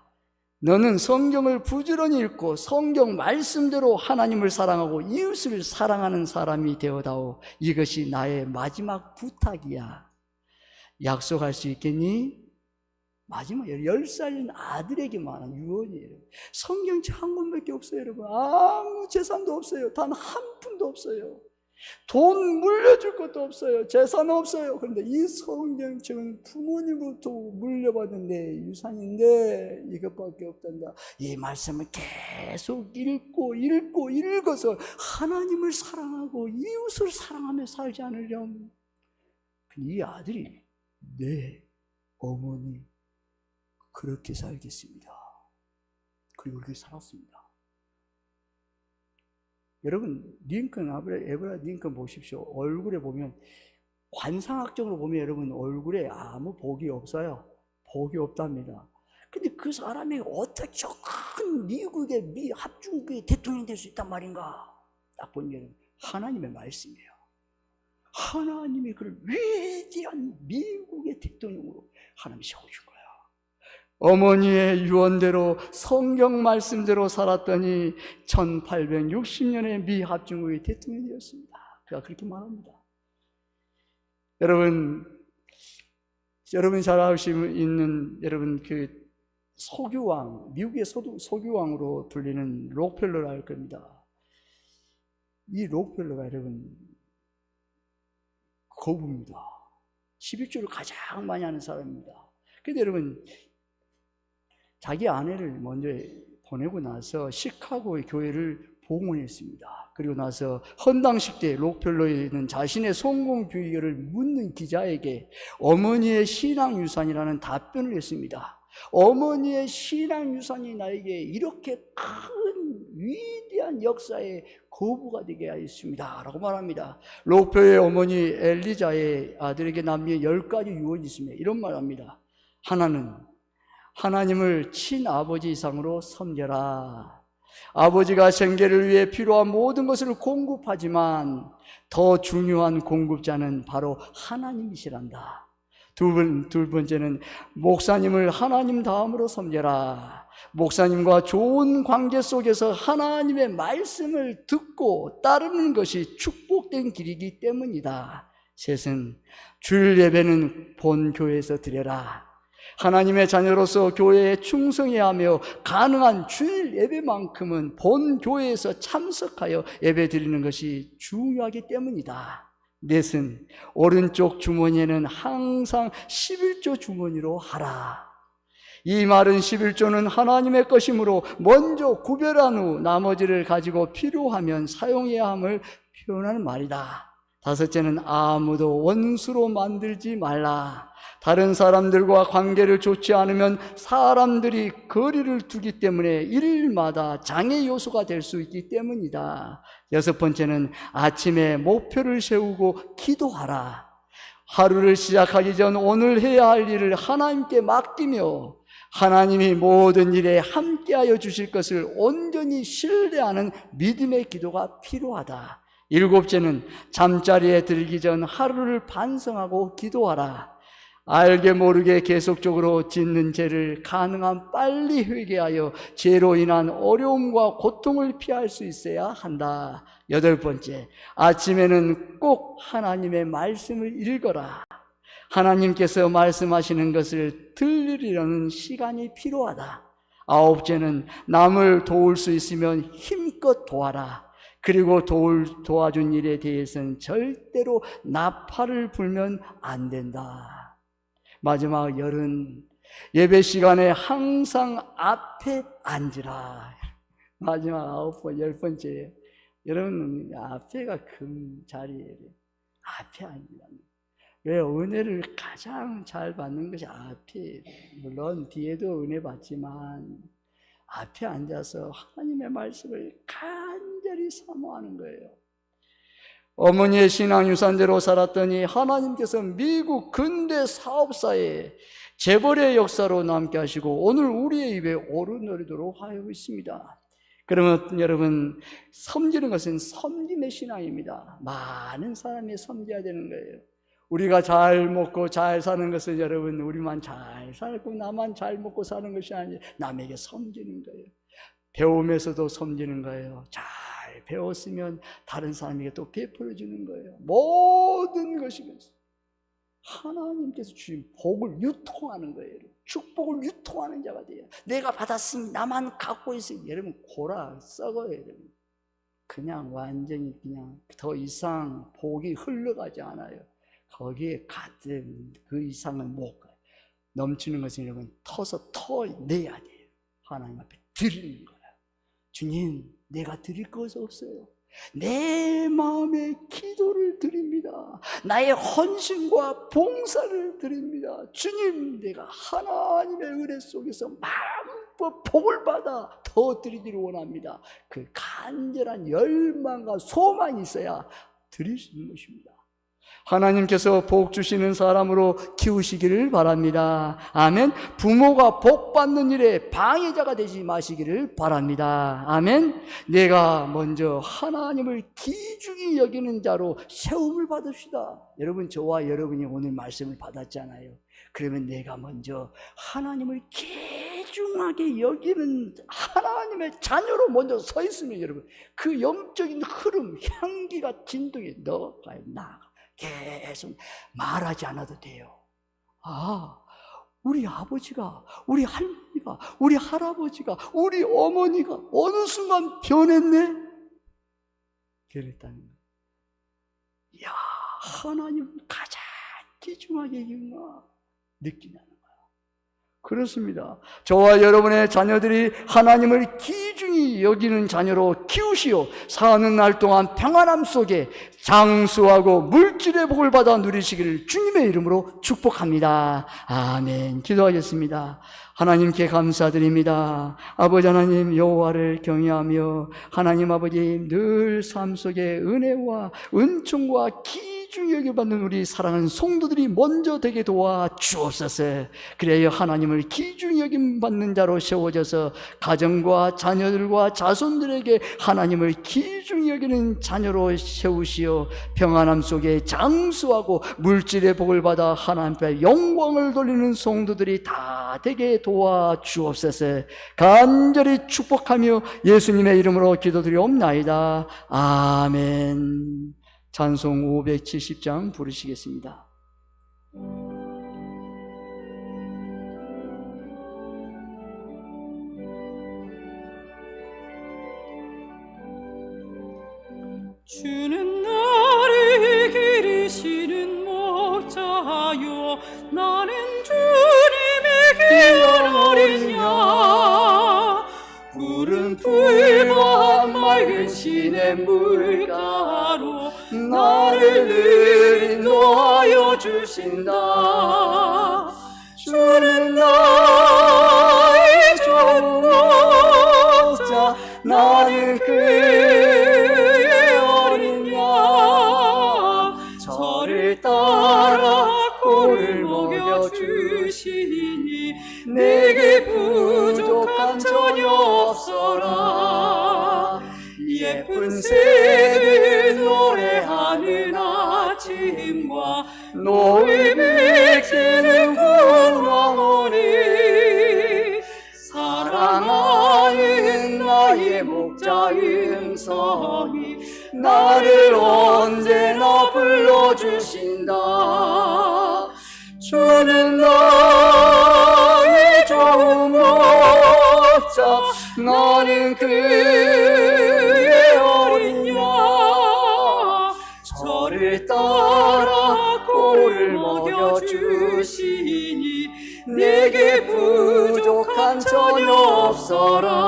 너는 성경을 부지런히 읽고 성경 말씀대로 하나님을 사랑하고 이웃을 사랑하는 사람이 되어다오. 이것이 나의 마지막 부탁이야. 약속할 수 있겠니? 마지막 10살인 아들에게만 한 유언이에요. 성경책 한 권밖에 없어요, 여러분. 아무 재산도 없어요. 단 한 푼도 없어요. 돈 물려줄 것도 없어요. 재산 없어요. 그런데 이 성경책은 부모님으로부터 물려받은 내 유산인데 이것밖에 없단다. 이 말씀을 계속 읽어서 하나님을 사랑하고 이웃을 사랑하며 살지 않으렴. 이 아들이 내 어머니 그렇게 살겠습니다. 그리고 그렇게 살았습니다. 여러분 링컨, 에브라 링컨 보십시오. 얼굴에 보면 관상학적으로 보면 여러분 얼굴에 아무 복이 없어요. 복이 없답니다. 근데 그 사람이 어떻게 저 큰 미국의 합중국의 대통령이 될 수 있단 말인가? 딱 보니 여러분 하나님의 말씀이에요. 하나님이 그를 위대한 미국의 대통령으로 하나님이 세워준 거예요. 어머니의 유언대로 성경 말씀대로 살았더니 1860년에 미 합중국의 대통령이 되었습니다. 그가 그렇게 말합니다. 여러분 잘 아시고 있는 여러분 그 소규왕, 미국의 소규왕으로 불리는 록펠러를 알 겁니다. 이 록펠러가 여러분 거부입니다. 11조를 가장 많이 하는 사람입니다. 그런데 여러분 자기 아내를 먼저 보내고 나서 시카고의 교회를 봉헌했습니다. 그리고 나서 헌당식 때 록펠러는 자신의 성공 비결을 묻는 기자에게 어머니의 신앙 유산이라는 답변을 했습니다. 어머니의 신앙 유산이 나에게 이렇게 큰 위대한 역사의 거부가 되게 하였습니다 라고 말합니다. 록펠러의 어머니 엘리자의 아들에게 남긴 10가지 유언이 있습니다. 이런 말합니다. 하나는 하나님을 친아버지 이상으로 섬겨라. 아버지가 생계를 위해 필요한 모든 것을 공급하지만 더 중요한 공급자는 바로 하나님이시란다. 둘 번째는 목사님을 하나님 다음으로 섬겨라. 목사님과 좋은 관계 속에서 하나님의 말씀을 듣고 따르는 것이 축복된 길이기 때문이다. 셋은 주일 예배는 본 교회에서 드려라. 하나님의 자녀로서 교회에 충성해야 하며 가능한 주일 예배만큼은 본 교회에서 참석하여 예배 드리는 것이 중요하기 때문이다. 넷은 오른쪽 주머니에는 항상 11조 주머니로 하라. 이 말은 11조는 하나님의 것이므로 먼저 구별한 후 나머지를 가지고 필요하면 사용해야 함을 표현하는 말이다. 다섯째는 아무도 원수로 만들지 말라. 다른 사람들과 관계를 좋지 않으면 사람들이 거리를 두기 때문에 일마다 장애 요소가 될 수 있기 때문이다. 여섯 번째는 아침에 목표를 세우고 기도하라. 하루를 시작하기 전 오늘 해야 할 일을 하나님께 맡기며 하나님이 모든 일에 함께하여 주실 것을 온전히 신뢰하는 믿음의 기도가 필요하다. 일곱째는 잠자리에 들기 전 하루를 반성하고 기도하라. 알게 모르게 계속적으로 짓는 죄를 가능한 빨리 회개하여 죄로 인한 어려움과 고통을 피할 수 있어야 한다. 8번째, 아침에는 꼭 하나님의 말씀을 읽어라. 하나님께서 말씀하시는 것을 들으려는 시간이 필요하다. 9째는 남을 도울 수 있으면 힘껏 도와라. 그리고 도와준 일에 대해서는 절대로 나팔을 불면 안 된다. 마지막 10, 예배 시간에 항상 앞에 앉으라. 마지막 9번, 10번째, 여러분 앞에가 큰 자리예요. 앞에 앉으라. 왜? 은혜를 가장 잘 받는 것이 앞이에요. 물론 뒤에도 은혜 받지만 앞에 앉아서 하나님의 말씀을 간절히 사모하는 거예요. 어머니의 신앙유산대로 살았더니 하나님께서 미국 근대 사업사에 재벌의 역사로 남게 하시고 오늘 우리의 입에 오르내리도록 하고 있습니다. 그러면 여러분, 섬기는 것은 섬김의 신앙입니다. 많은 사람이 섬겨야 되는 거예요. 우리가 잘 먹고 잘 사는 것은 여러분, 우리만 잘 살고 나만 잘 먹고 사는 것이 아니에요. 남에게 섬기는 거예요. 배움에서도 섬기는 거예요. 잘 배웠으면 다른 사람에게 또 베풀어 주는 거예요. 모든 것이면서 하나님께서 주신 복을 유통하는 거예요. 축복을 유통하는 자가 돼요. 내가 받았으니 나만 갖고 있으니 여러분 고라 썩어요. 여러분 그냥 완전히 그냥 더 이상 복이 흘러가지 않아요. 거기에 같은 그 이상은 못 가요. 넘치는 것은 여러분 터내야 돼요. 하나님 앞에 드리는 거예요. 주님, 내가 드릴 것이 없어요. 내 마음의 기도를 드립니다. 나의 헌신과 봉사를 드립니다. 주님, 내가 하나님의 은혜 속에서 마음껏 복을 받아 더 드리기를 원합니다. 그 간절한 열망과 소망이 있어야 드릴 수 있는 것입니다. 하나님께서 복 주시는 사람으로 키우시기를 바랍니다. 아멘. 부모가 복 받는 일에 방해자가 되지 마시기를 바랍니다. 아멘. 내가 먼저 하나님을 귀중히 여기는 자로 세움을 받읍시다. 여러분, 저와 여러분이 오늘 말씀을 받았잖아요. 그러면 내가 먼저 하나님을 귀중하게 여기는 하나님의 자녀로 먼저 서 있으면 여러분, 그 영적인 흐름, 향기가 진동에 나아가. 계속 말하지 않아도 돼요. 아, 우리 아버지가, 우리 할머니가, 우리 할아버지가, 우리 어머니가 어느 순간 변했네? 변했다는 거예요. 이야, 하나님을 가장 귀중하게 느끼냐는 거예요. 그렇습니다. 저와 여러분의 자녀들이 하나님을 귀중히 여기는 자녀로 키우시오. 사는 날 동안 평안함 속에 장수하고 물질의 복을 받아 누리시기를 주님의 이름으로 축복합니다. 아멘. 기도하겠습니다. 하나님께 감사드립니다. 아버지 하나님, 여호와를 경외하며 하나님 아버지 늘 삶 속에 은혜와 은총과 귀중히 여겨받는 우리 사랑하는 성도들이 먼저 되게 도와 주옵소서. 그래야 하나님을 귀중히 여김받는 자로 세워져서 가정과 자녀들과 자손들에게 하나님을 귀중히 여기는 자녀로 세우시어 평안함 속에 장수하고 물질의 복을 받아 하나님 앞에 영광을 돌리는 성도들이 다 되게 도와 주옵소서. 간절히 축복하며 예수님의 이름으로 기도드리옵나이다. 아멘. 찬송 570장 부르시겠습니다. 주는 나를 기르시는 목자요, 나는 주님의 귀한 어린 양. 푸른 풀과 맑은 시냇 물가로 나를 늘 인도하여 주신다. 주는 나의 좋은 목자, 나는 그의 어린 양. 저를 따라 꼴을 먹여주시니 내게 부족함 전혀 없어라. 예쁜 새들 노래하는 아침과 노을 비치는 성이 나를 언제나 불러주신다. 주는 나의 좋은 목자, 나는 그의 어린 양. 저를 따라 꼴을 먹여주시니 내게 부족한 전혀 없어라.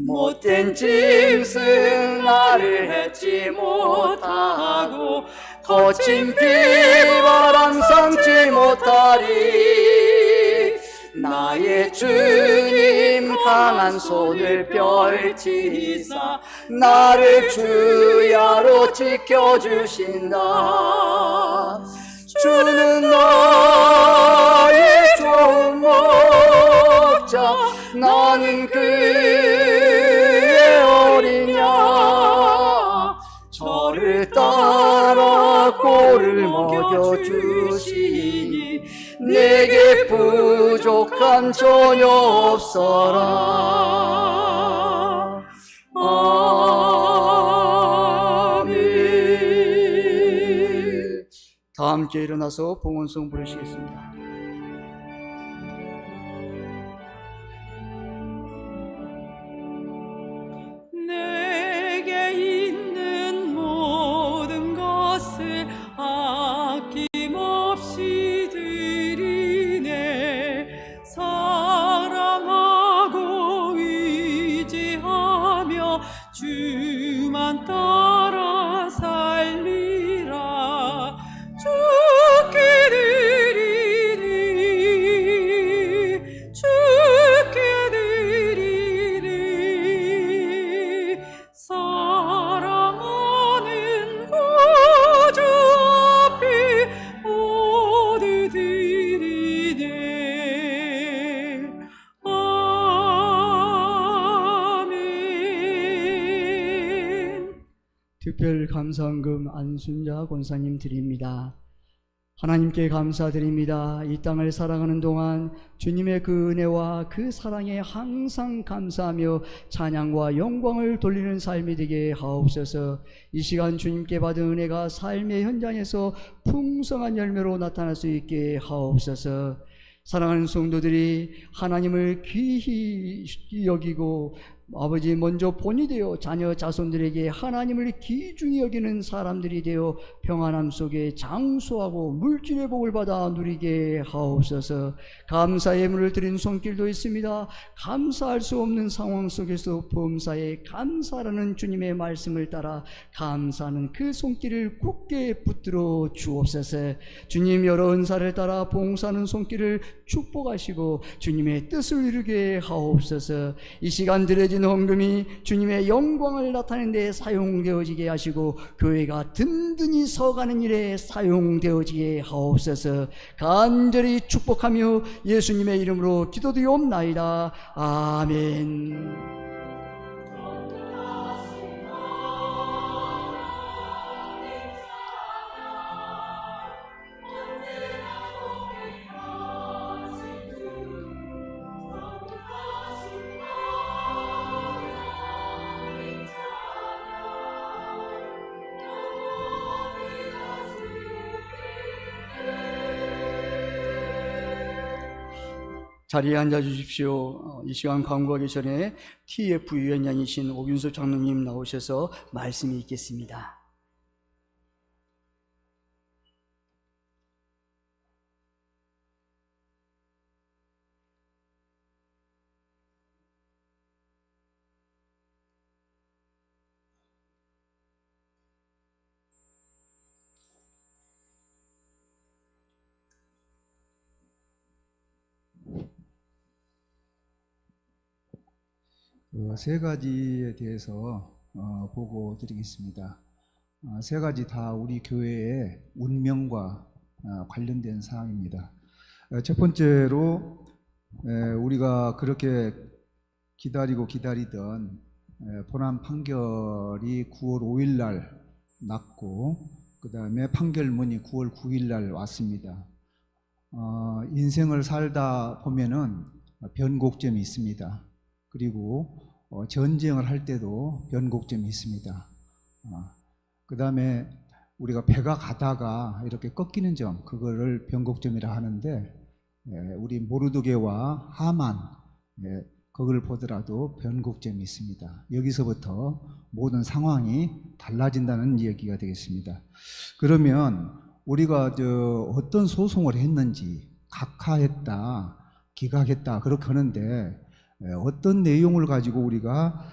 못된 짐승 나를 해치 못하고 거친 비바람 삼지 못하리. 나의 주님 강한 손을 펼치사 나를 주야로 지켜주신다. 주는 나의 좋은 목자, 나는 그의 어린 양. 저를 따라 꼴을 먹여주시니 내게 부족함 전혀 없어라. 아멘. 다 함께 일어나서 봉헌송 부르시겠습니다. 내게 있는 모든 것을 아낌없이 드리네. 사랑하고 의지하며 주만 따라 살리라. 주께 드리리, 주께 드리리. 사랑하는 구주 앞에 모두 드리네. 아멘. 특별 감사헌금 안순자 권사님 드립니다. 하나님께 감사드립니다. 이 땅을 살아가는 동안 주님의 그 은혜와 그 사랑에 항상 감사하며 찬양과 영광을 돌리는 삶이 되게 하옵소서. 이 시간 주님께 받은 은혜가 삶의 현장에서 풍성한 열매로 나타날 수 있게 하옵소서. 사랑하는 성도들이 하나님을 귀히 여기고 아버지 먼저 본이 되어 자녀 자손들에게 하나님을 귀중히 여기는 사람들이 되어 평안함 속에 장수하고 물질의 복을 받아 누리게 하옵소서. 감사의 예물을 드린 손길도 있습니다. 감사할 수 없는 상황 속에서 범사에 감사라는 주님의 말씀을 따라 감사하는 그 손길을 굳게 붙들어 주옵소서. 주님 여러 은사를 따라 봉사하는 손길을 축복하시고 주님의 뜻을 이루게 하옵소서. 이 시간 드려진 헌금이 주님의 영광을 나타내는 데 사용되어지게 하시고 교회가 든든히 서가는 일에 사용되어지게 하옵소서. 간절히 축복하며 예수님의 이름으로 기도드리옵나이다. 아멘. 자리에 앉아 주십시오. 이 시간 광고하기 전에 TF 위원장이신 오균수 장로님 나오셔서 말씀이 있겠습니다. 세 가지에 대해서 보고 드리겠습니다. 세 가지 다 우리 교회의 운명과 관련된 사항입니다. 첫 번째로 우리가 그렇게 기다리던 본안 판결이 9월 5일 날 났고 그 다음에 판결문이 9월 9일 날 왔습니다. 인생을 살다 보면은 변곡점이 있습니다. 그리고 전쟁을 할 때도 변곡점이 있습니다. 그 다음에 우리가 배가 가다가 이렇게 꺾이는 점, 그거를 변곡점이라 하는데, 우리 모르드게와 하만, 그걸 보더라도 변곡점이 있습니다. 여기서부터 모든 상황이 달라진다는 얘기가 되겠습니다. 그러면 우리가 어떤 소송을 했는지, 각하했다, 기각했다, 그렇게 하는데, 어떤 내용을 가지고 우리가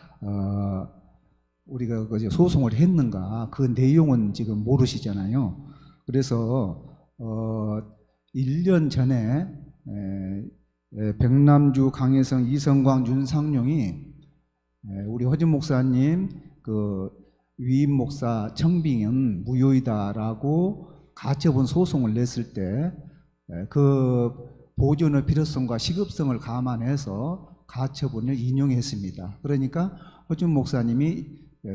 소송을 했는가, 그 내용은 지금 모르시잖아요. 그래서 1년 전에 백남주, 강혜성, 이성광, 윤상룡이 우리 허준 목사님 그 위임 목사 청빙은 무효이다라고 가처분 소송을 냈을 때 그 보존의 필요성과 시급성을 감안해서 가처분을 인용했습니다. 그러니까 허준 목사님이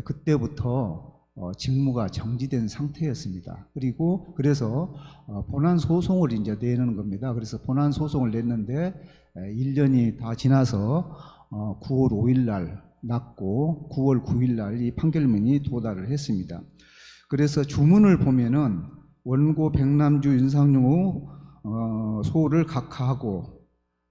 그때부터 직무가 정지된 상태였습니다. 그리고 그래서 본안 소송을 이제 내는 겁니다. 그래서 본안 소송을 냈는데 1년이 다 지나서 9월 5일 날 났고 9월 9일 날 이 판결문이 도달을 했습니다. 그래서 주문을 보면은 원고 백남주, 윤상룡의 소를 각하하고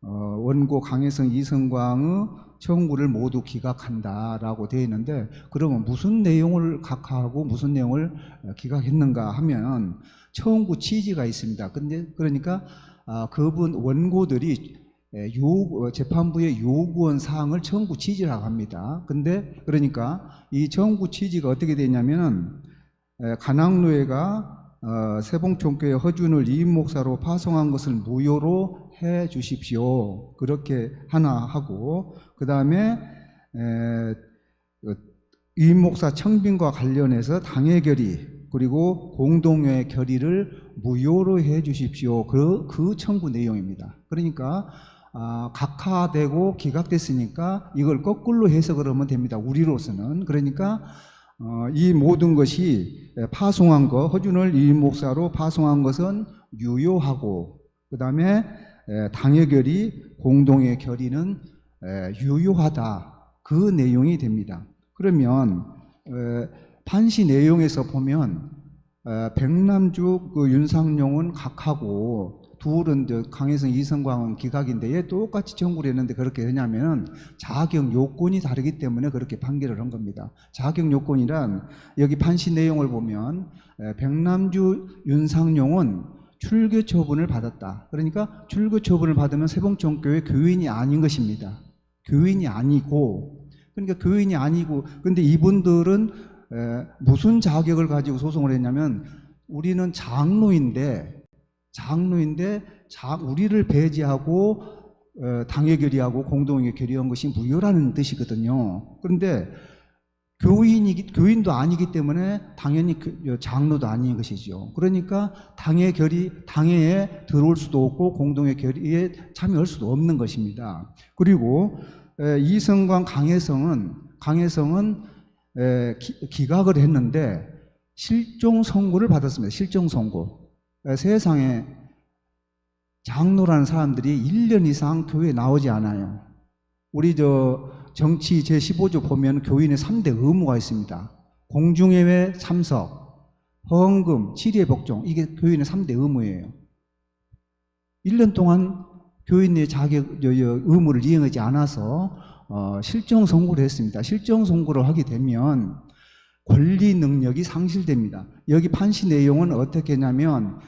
원고 강혜성, 이성광의 청구를 모두 기각한다라고 되어 있는데, 그러면 무슨 내용을 각하하고 무슨 내용을 기각했는가 하면 청구 취지가 있습니다. 근데 그러니까 그분 원고들이 재판부의 요구한 사항을 청구 취지라고 합니다. 근데 그러니까 이 청구 취지가 어떻게 되냐면은 간악노회가 세봉총교회 허준을 이임 목사로 파송한 것을 무효로 해 주십시오. 그렇게 하나 하고, 그 다음에 이임 목사 청빙과 관련해서 당의 결의 그리고 공동회 결의를 무효로 해 주십시오. 그 청구 내용입니다. 그러니까 각하되고 기각됐으니까 이걸 거꾸로 해석을 하면 됩니다. 우리로서는. 그러니까 이 모든 것이 파송한 것, 허준을 이임 목사로 파송한 것은 유효하고, 그 다음에 당의 결의, 공동의 결의는 유효하다. 그 내용이 됩니다. 그러면 판시 내용에서 보면 백남주, 윤상룡은 각하고 둘은 강혜성, 이성광은 기각인데 얘 똑같이 청구를 했는데 그렇게 되냐면 자격 요건이 다르기 때문에 그렇게 판결을 한 겁니다. 자격 요건이란 여기 판시 내용을 보면 백남주, 윤상룡은 출교 처분을 받았다. 그러니까 출교 처분을 받으면 세봉총교회 교인이 아닌 것입니다. 교인이 아니고, 그러니까 교인이 아니고, 근데 이분들은 무슨 자격을 가지고 소송을 했냐면 우리는 장로인데 우리를 배제하고 당의 결의하고 공동의 결의한 것이 무효라는 뜻이거든요. 그런데 교인도 아니기 때문에 당연히 장로도 아닌 것이죠. 그러니까 당의 결의, 당회에 들어올 수도 없고 공동의 결의에 참여할 수도 없는 것입니다. 그리고 이성광, 강혜성은 기각을 했는데 실종 선고를 받았습니다. 실종 선고. 세상에 장로라는 사람들이 1년 이상 교회에 나오지 않아요. 우리 정치 제15조 보면 교인의 3대 의무가 있습니다. 공중예외 참석, 헌금, 치리의 복종, 이게 교인의 3대 의무예요. 1년 동안 교인의 의무를 이행하지 않아서 실종 선고를 했습니다. 실종 선고를 하게 되면 권리 능력이 상실됩니다. 여기 판시 내용은 어떻게 했냐면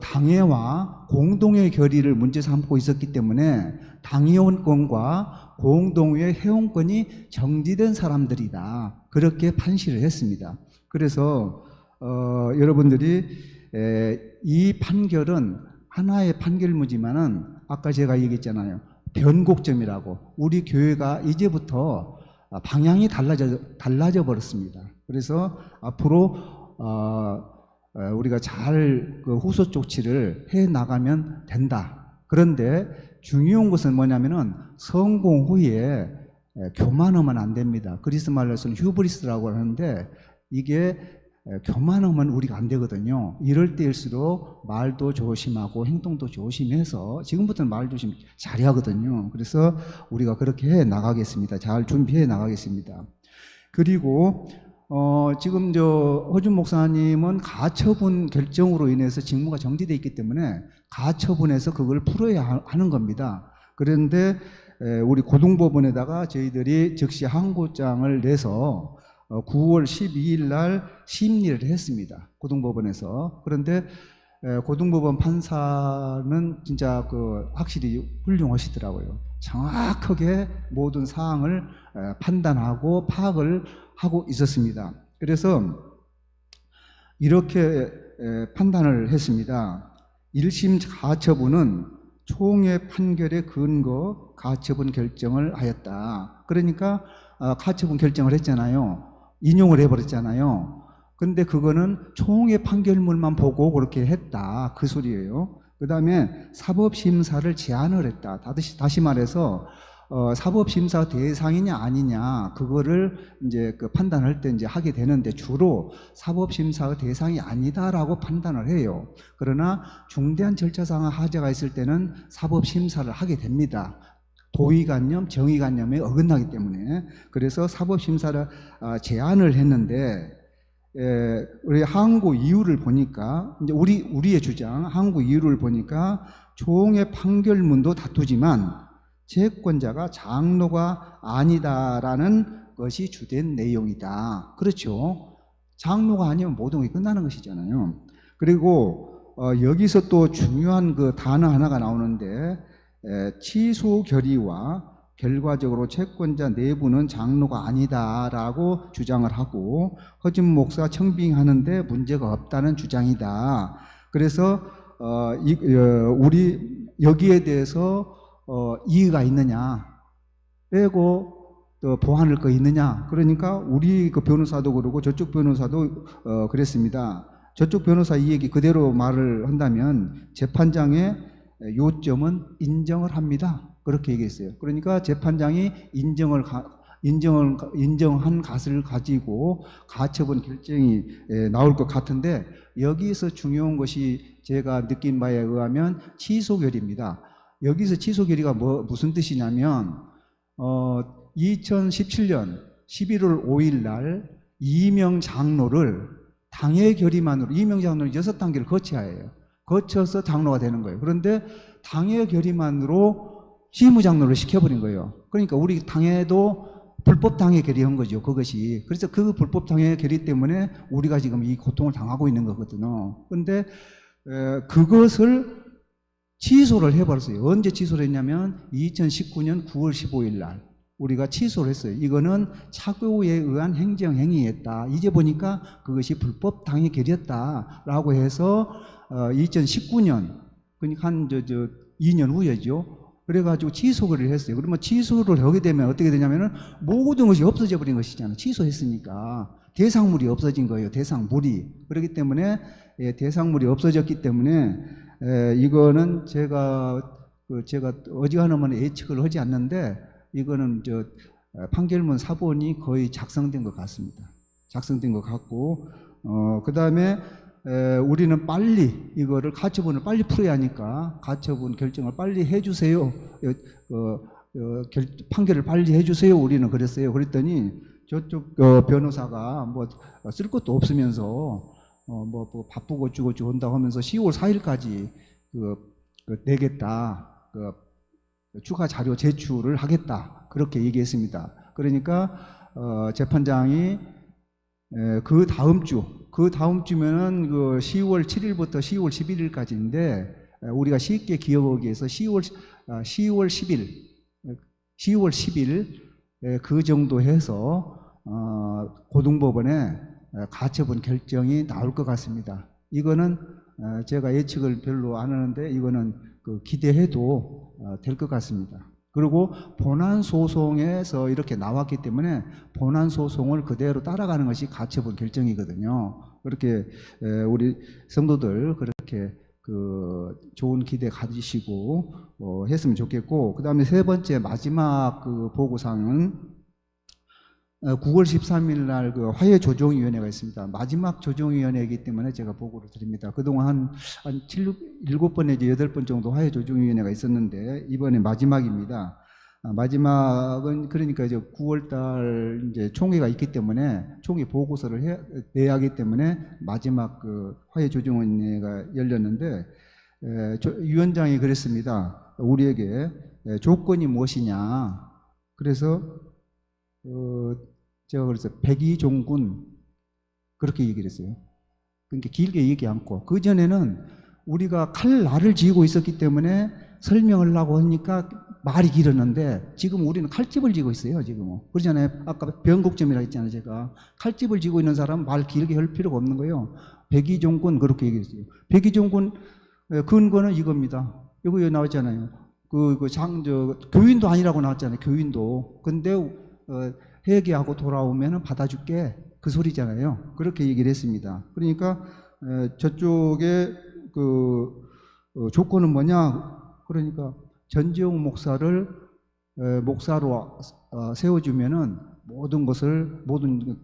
당회와 공동의 결의를 문제 삼고 있었기 때문에 당회원권과 공동의 회원권이 정지된 사람들이다. 그렇게 판시를 했습니다. 그래서 여러분들이 이 판결은 하나의 판결문이지만은 아까 제가 얘기했잖아요. 변곡점이라고. 우리 교회가 이제부터 방향이 달라져 버렸습니다. 그래서 앞으로 우리가 잘 후속 조치를 해 나가면 된다. 그런데 중요한 것은 뭐냐면은 성공 후에 교만하면 안 됩니다. 그리스 말로서는 휴브리스라고 하는데 이게 교만하면 우리가 안 되거든요. 이럴 때일수록 말도 조심하고 행동도 조심해서 지금부터는 말 조심 잘해야 하거든요. 그래서 우리가 그렇게 해 나가겠습니다. 잘 준비해 나가겠습니다. 그리고 지금 허준 목사님은 가처분 결정으로 인해서 직무가 정지되어 있기 때문에 가처분해서 그걸 풀어야 하는 겁니다. 그런데 우리 고등법원에다가 저희들이 즉시 항고장을 내서 9월 12일 날 심리를 했습니다. 고등법원에서. 그런데 고등법원 판사는 진짜 확실히 훌륭하시더라고요. 정확하게 모든 사항을 판단하고 파악을 하고 있었습니다. 그래서 이렇게 판단을 했습니다. 1심 가처분은 총회 판결의 근거 가처분 결정을 하였다. 그러니까 가처분 결정을 했잖아요. 인용을 해버렸잖아요. 근데 그거는 총회 판결문만 보고 그렇게 했다. 그 소리예요. 그 다음에 사법심사를 제한을 했다. 다시 말해서 사법심사 대상이냐 아니냐 그거를 이제 판단할 때 이제 하게 되는데 주로 사법심사 대상이 아니다라고 판단을 해요. 그러나 중대한 절차상의 하자가 있을 때는 사법심사를 하게 됩니다. 도의관념, 정의관념에 어긋나기 때문에. 그래서 사법심사를 제한을 했는데 우리 항고 이유를 보니까 이제 우리의 주장 항고 이유를 보니까 총회 판결문도 다투지만 채권자가 장로가 아니다라는 것이 주된 내용이다. 그렇죠. 장로가 아니면 모든 게 끝나는 것이잖아요. 그리고 여기서 또 중요한 그 단어 하나가 나오는데 취소 결의와 결과적으로 채권자 내부는 장로가 아니다라고 주장을 하고 허준 목사 청빙하는데 문제가 없다는 주장이다. 그래서 우리 여기에 대해서 이의가 있느냐 빼고 또 보완할 거 있느냐. 그러니까 우리 그 변호사도 그러고 저쪽 변호사도 그랬습니다. 저쪽 변호사 이 얘기 그대로 말을 한다면 재판장의 요점은 인정을 합니다. 그렇게 얘기했어요. 그러니까 재판장이 인정한 것을 가지고 가처분 결정이 나올 것 같은데 여기서 중요한 것이 제가 느낀 바에 의하면 취소결의입니다. 여기서 취소결의가 무슨 뜻이냐면 2017년 11월 5일 날 이명 장로를 당의 결의만으로 이명 장로는 6단계를 거쳐야 해요. 거쳐서 장로가 되는 거예요. 그런데 당의 결의만으로 시무장로를 시켜버린 거예요. 그러니까 우리 당에도 불법 당의 결의한 거죠. 그것이. 그래서 그 불법 당의 결의 때문에 우리가 지금 이 고통을 당하고 있는 거거든요. 그런데 그것을 취소를 해버렸어요. 언제 취소를 했냐면 2019년 9월 15일 날 우리가 취소를 했어요. 이거는 착오에 의한 행정행위였다. 이제 보니까 그것이 불법 당의 결의였다라고 해서 2019년 그러니까 한 2년 후였죠. 그래가지고 취소를 했어요. 그러면 취소를 하게 되면 어떻게 되냐면은 모든 것이 없어져 버린 것이잖아요. 취소했으니까 대상물이 없어진 거예요. 대상물이. 그렇기 때문에 대상물이 없어졌기 때문에 이거는 제가 어지간하면 예측을 하지 않는데 이거는 판결문 사본이 거의 작성된 것 같습니다. 작성된 것 같고 그 다음에 우리는 빨리 이거를 가처분을 빨리 풀어야 하니까 가처분 결정을 빨리 해주세요. 판결을 빨리 해주세요. 우리는 그랬어요. 그랬더니 저쪽 변호사가 뭐 쓸 것도 없으면서 뭐 바쁘고 어쩌고저쩌고 한다고 하면서 10월 4일까지 내겠다. 추가 자료 제출을 하겠다. 그렇게 얘기했습니다. 그러니까 재판장이 그 다음 주면은 10월 7일부터 10월 11일까지인데 우리가 쉽게 기억하기 위해서 10월 10일 그 정도 해서 고등법원에 가처분 결정이 나올 것 같습니다. 이거는 제가 예측을 별로 안 하는데 이거는 기대해도 될 것 같습니다. 그리고 본안소송에서 이렇게 나왔기 때문에 본안소송을 그대로 따라가는 것이 가처분 결정이거든요. 그렇게 우리 성도들 그렇게 좋은 기대 가지시고 했으면 좋겠고, 그 다음에 세 번째 마지막 보고사항은 9월 13일 날 그 화해조정위원회가 있습니다. 마지막 조정위원회이기 때문에 제가 보고를 드립니다. 그동안 한 7번 내지 8번 정도 화해조정위원회가 있었는데 이번에 마지막입니다. 마지막은 그러니까 이제 9월 달 이제 총회가 있기 때문에 총회 보고서를 내야 하기 때문에 마지막 그 화해조정위원회가 열렸는데 위원장이 그랬습니다. 우리에게 조건이 무엇이냐. 그래서 제가 그래서 백의종군 그렇게 얘기를 했어요. 그러니까 길게 얘기 않고 그 전에는 우리가 칼날을 쥐고 있었기 때문에 설명을 하고 하니까 말이 길었는데 지금 우리는 칼집을 쥐고 있어요. 지금 그러잖아요. 아까 변곡점이라 했잖아요. 제가 칼집을 쥐고 있는 사람은 말 길게 할 필요가 없는 거예요. 백의종군 그렇게 얘기했어요. 백의종군 근거는 이겁니다. 여기 나왔잖아요. 교인도 아니라고 나왔잖아요. 교인도. 근데 회개하고 돌아오면 받아줄게 그 소리잖아요. 그렇게 얘기를 했습니다. 그러니까 저쪽에 조건은 뭐냐? 그러니까 전지용 목사를 목사로 세워주면은 모든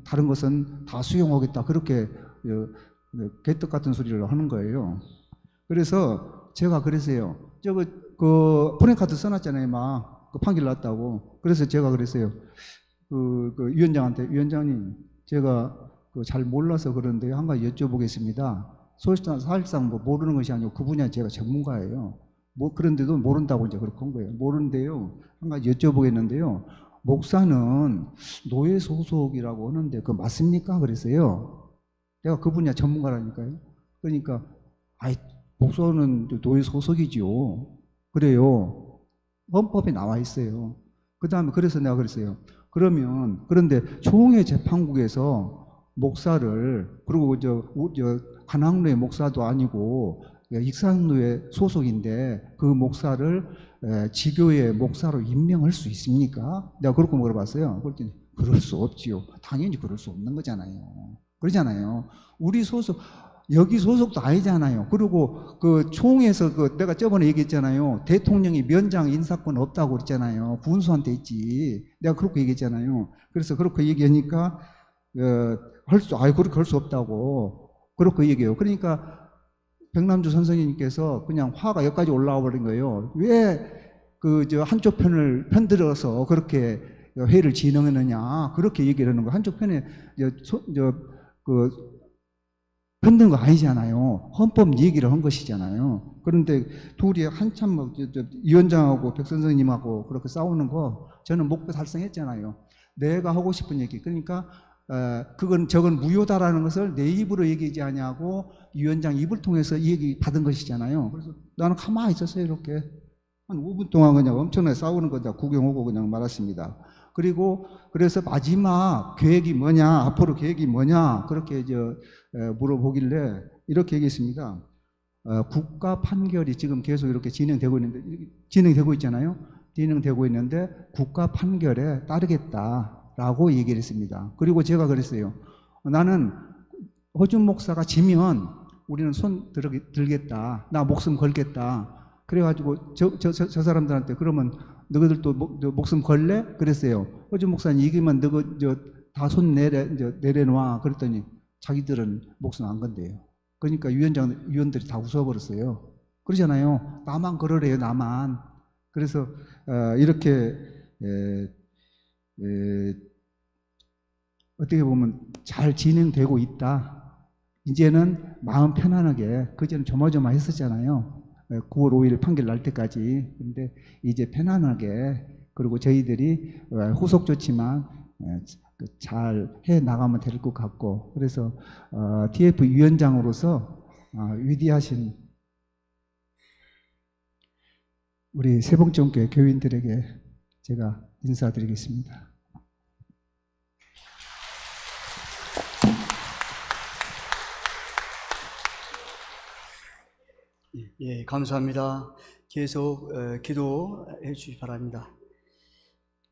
다른 것은 다 수용하겠다. 그렇게 개떡 같은 소리를 하는 거예요. 그래서 제가 그랬어요. 프랭카드 써놨잖아요. 막 그 판결 났다고. 그래서 제가 그랬어요. 위원장한테, 위원장님, 제가 잘 몰라서 그런데 한 가지 여쭤보겠습니다. 사실상 모르는 것이 아니고 그 분야 제가 전문가예요. 그런데도 모른다고 이제 그렇게 한 거예요. 모르는데요. 한 가지 여쭤보겠는데요. 목사는 노예 소속이라고 하는데 그거 맞습니까? 그랬어요. 내가 그 분야 전문가라니까요. 그러니까, 목사는 노예 소속이지요. 그래요. 헌법에 나와 있어요. 그 다음에 그래서 내가 그랬어요. 그런데 총회 재판국에서 목사를, 그리고 관악로의 목사도 아니고 익산로의 소속인데 그 목사를 지교의 목사로 임명할 수 있습니까? 내가 그렇게 물어봤어요. 그랬더니 그럴 수 없지요. 당연히 그럴 수 없는 거잖아요. 그러잖아요. 우리 여기 소속도 아니잖아요. 그리고 그 총에서 내가 저번에 얘기했잖아요. 대통령이 면장 인사권 없다고 그랬잖아요. 군수한테 있지. 내가 그렇게 얘기했잖아요. 그래서 그렇게 얘기하니까 그렇게 할 수 없다고 그렇게 얘기해요. 그러니까 백남주 선생님께서 그냥 화가 여기까지 올라와 버린 거예요. 왜 한쪽 편을 편들어서 그렇게 회의를 진행했느냐 그렇게 얘기를 하는 거예요. 한쪽 편에 흔든 거 아니잖아요. 헌법 얘기를 한 것이잖아요. 그런데 둘이 한참 위원장하고 백 선생님하고 그렇게 싸우는 거 저는 목표 달성했잖아요. 내가 하고 싶은 얘기. 그러니까 저건 무효다라는 것을 내 입으로 얘기하지 아니하고 위원장 입을 통해서 얘기 받은 것이잖아요. 그래서 나는 가만히 있었어요. 이렇게 한 5분 동안 그냥 엄청나게 싸우는 거 구경하고 그냥 말았습니다. 그래서 마지막 계획이 뭐냐, 앞으로 계획이 뭐냐, 그렇게 물어보길래 이렇게 얘기했습니다. 국가 판결이 지금 계속 이렇게 진행되고 있잖아요. 진행되고 있는데 국가 판결에 따르겠다라고 얘기를 했습니다. 그리고 제가 그랬어요. 나는 허준 목사가 지면 우리는 손 들겠다. 나 목숨 걸겠다. 그래가지고 저 사람들한테 그러면 너희들도 목숨 걸래? 그랬어요. 허준 목사님 이기면 다 손 내려놔. 그랬더니 자기들은 목숨 안 건대요. 그러니까 위원들이 다 웃어버렸어요. 그러잖아요. 나만 그러래요. 나만. 그래서 이렇게 어떻게 보면 잘 진행되고 있다. 이제는 마음 편안하게, 그전에 조마조마했었잖아요. 9월 5일 판결 날 때까지. 근데 이제 편안하게, 그리고 저희들이 후속 조치만 잘 해 나가면 될 것 같고, 그래서 TF 위원장으로서 위대하신 우리 세봉정교회 교인들에게 제가 인사드리겠습니다. 예, 감사합니다. 계속 기도해 주시기 바랍니다.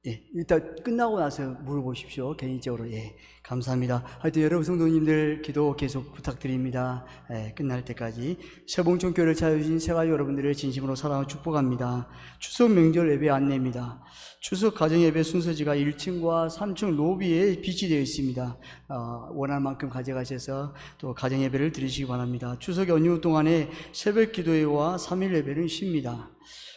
예, 일단 끝나고 나서 물어보십시오. 개인적으로. 예, 감사합니다. 하여튼 여러분 성도님들 기도 계속 부탁드립니다. 예, 끝날 때까지. 세봉촌교회를 찾아주신 세가지 여러분들을 진심으로 사랑하고 축복합니다. 추석 명절 예배 안내입니다. 추석 가정예배 순서지가 1층과 3층 로비에 비치되어 있습니다. 원하는 만큼 가져가셔서 또 가정예배를 드리시기 바랍니다. 추석 연휴 동안에 새벽 기도회와 3일 예배는 쉽니다.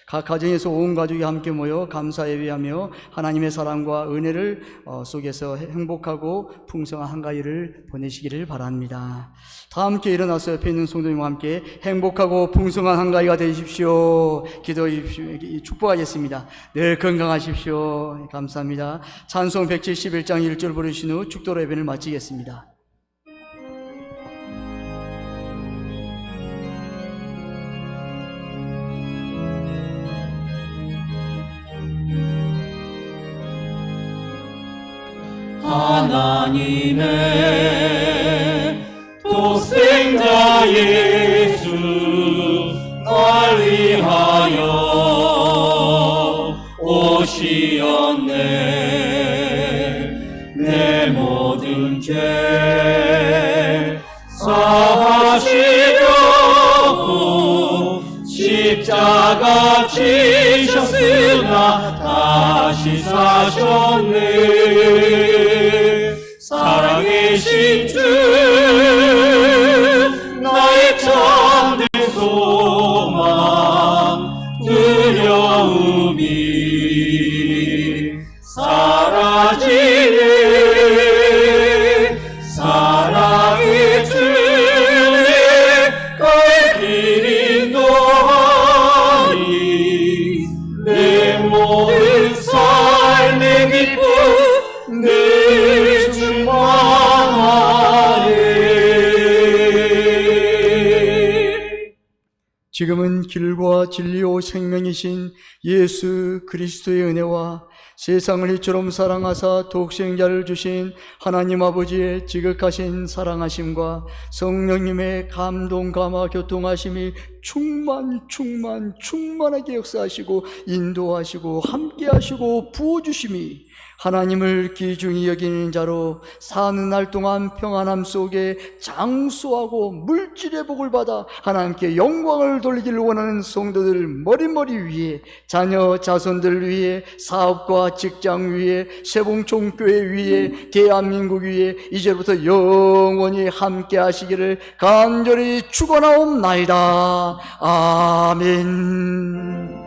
각 가정에서 온 가족이 함께 모여 감사 예배하며 하나님의 사랑과 은혜를 속에서 행복하고 풍성한 한가위를 보내시기를 바랍니다. 다 함께 일어나서 옆에 있는 성도님과 함께 행복하고 풍성한 한가위가 되십시오. 기도해 주십시오. 축복하겠습니다. 늘 건강하십시오. 감사합니다. 찬송 171장 1절 부르신 후 축도로 예배를 마치겠습니다. 하나님의 독생자 예수 날 위하여 오시었네. 내 모든 죄 사하시려고 십자가 지셨으나 다시 사셨네. 사랑이신 주 나의 참된 소망 두려움이 사라지네. 사랑의 주의 갈 길이 너하니 내 모든 삶의 기쁨 늘 충만하네. 지금은 길과 진리요 생명이신 예수 그리스도의 은혜와 세상을 이처럼 사랑하사 독생자를 주신 하나님 아버지의 지극하신 사랑하심과 성령님의 감동 감화 교통하심이 충만하게 역사하시고 인도하시고 함께하시고 부어주심이 하나님을 귀중히 여기는 자로 사는 날 동안 평안함 속에 장수하고 물질의 복을 받아 하나님께 영광을 돌리기를 원하는 성도들 머리머리 위에, 자녀 자손들 위에, 사업과 직장 위에, 세봉촌교회 위에, 대한민국 위에 이제부터 영원히 함께 하시기를 간절히 축원하옵나이다. 아멘.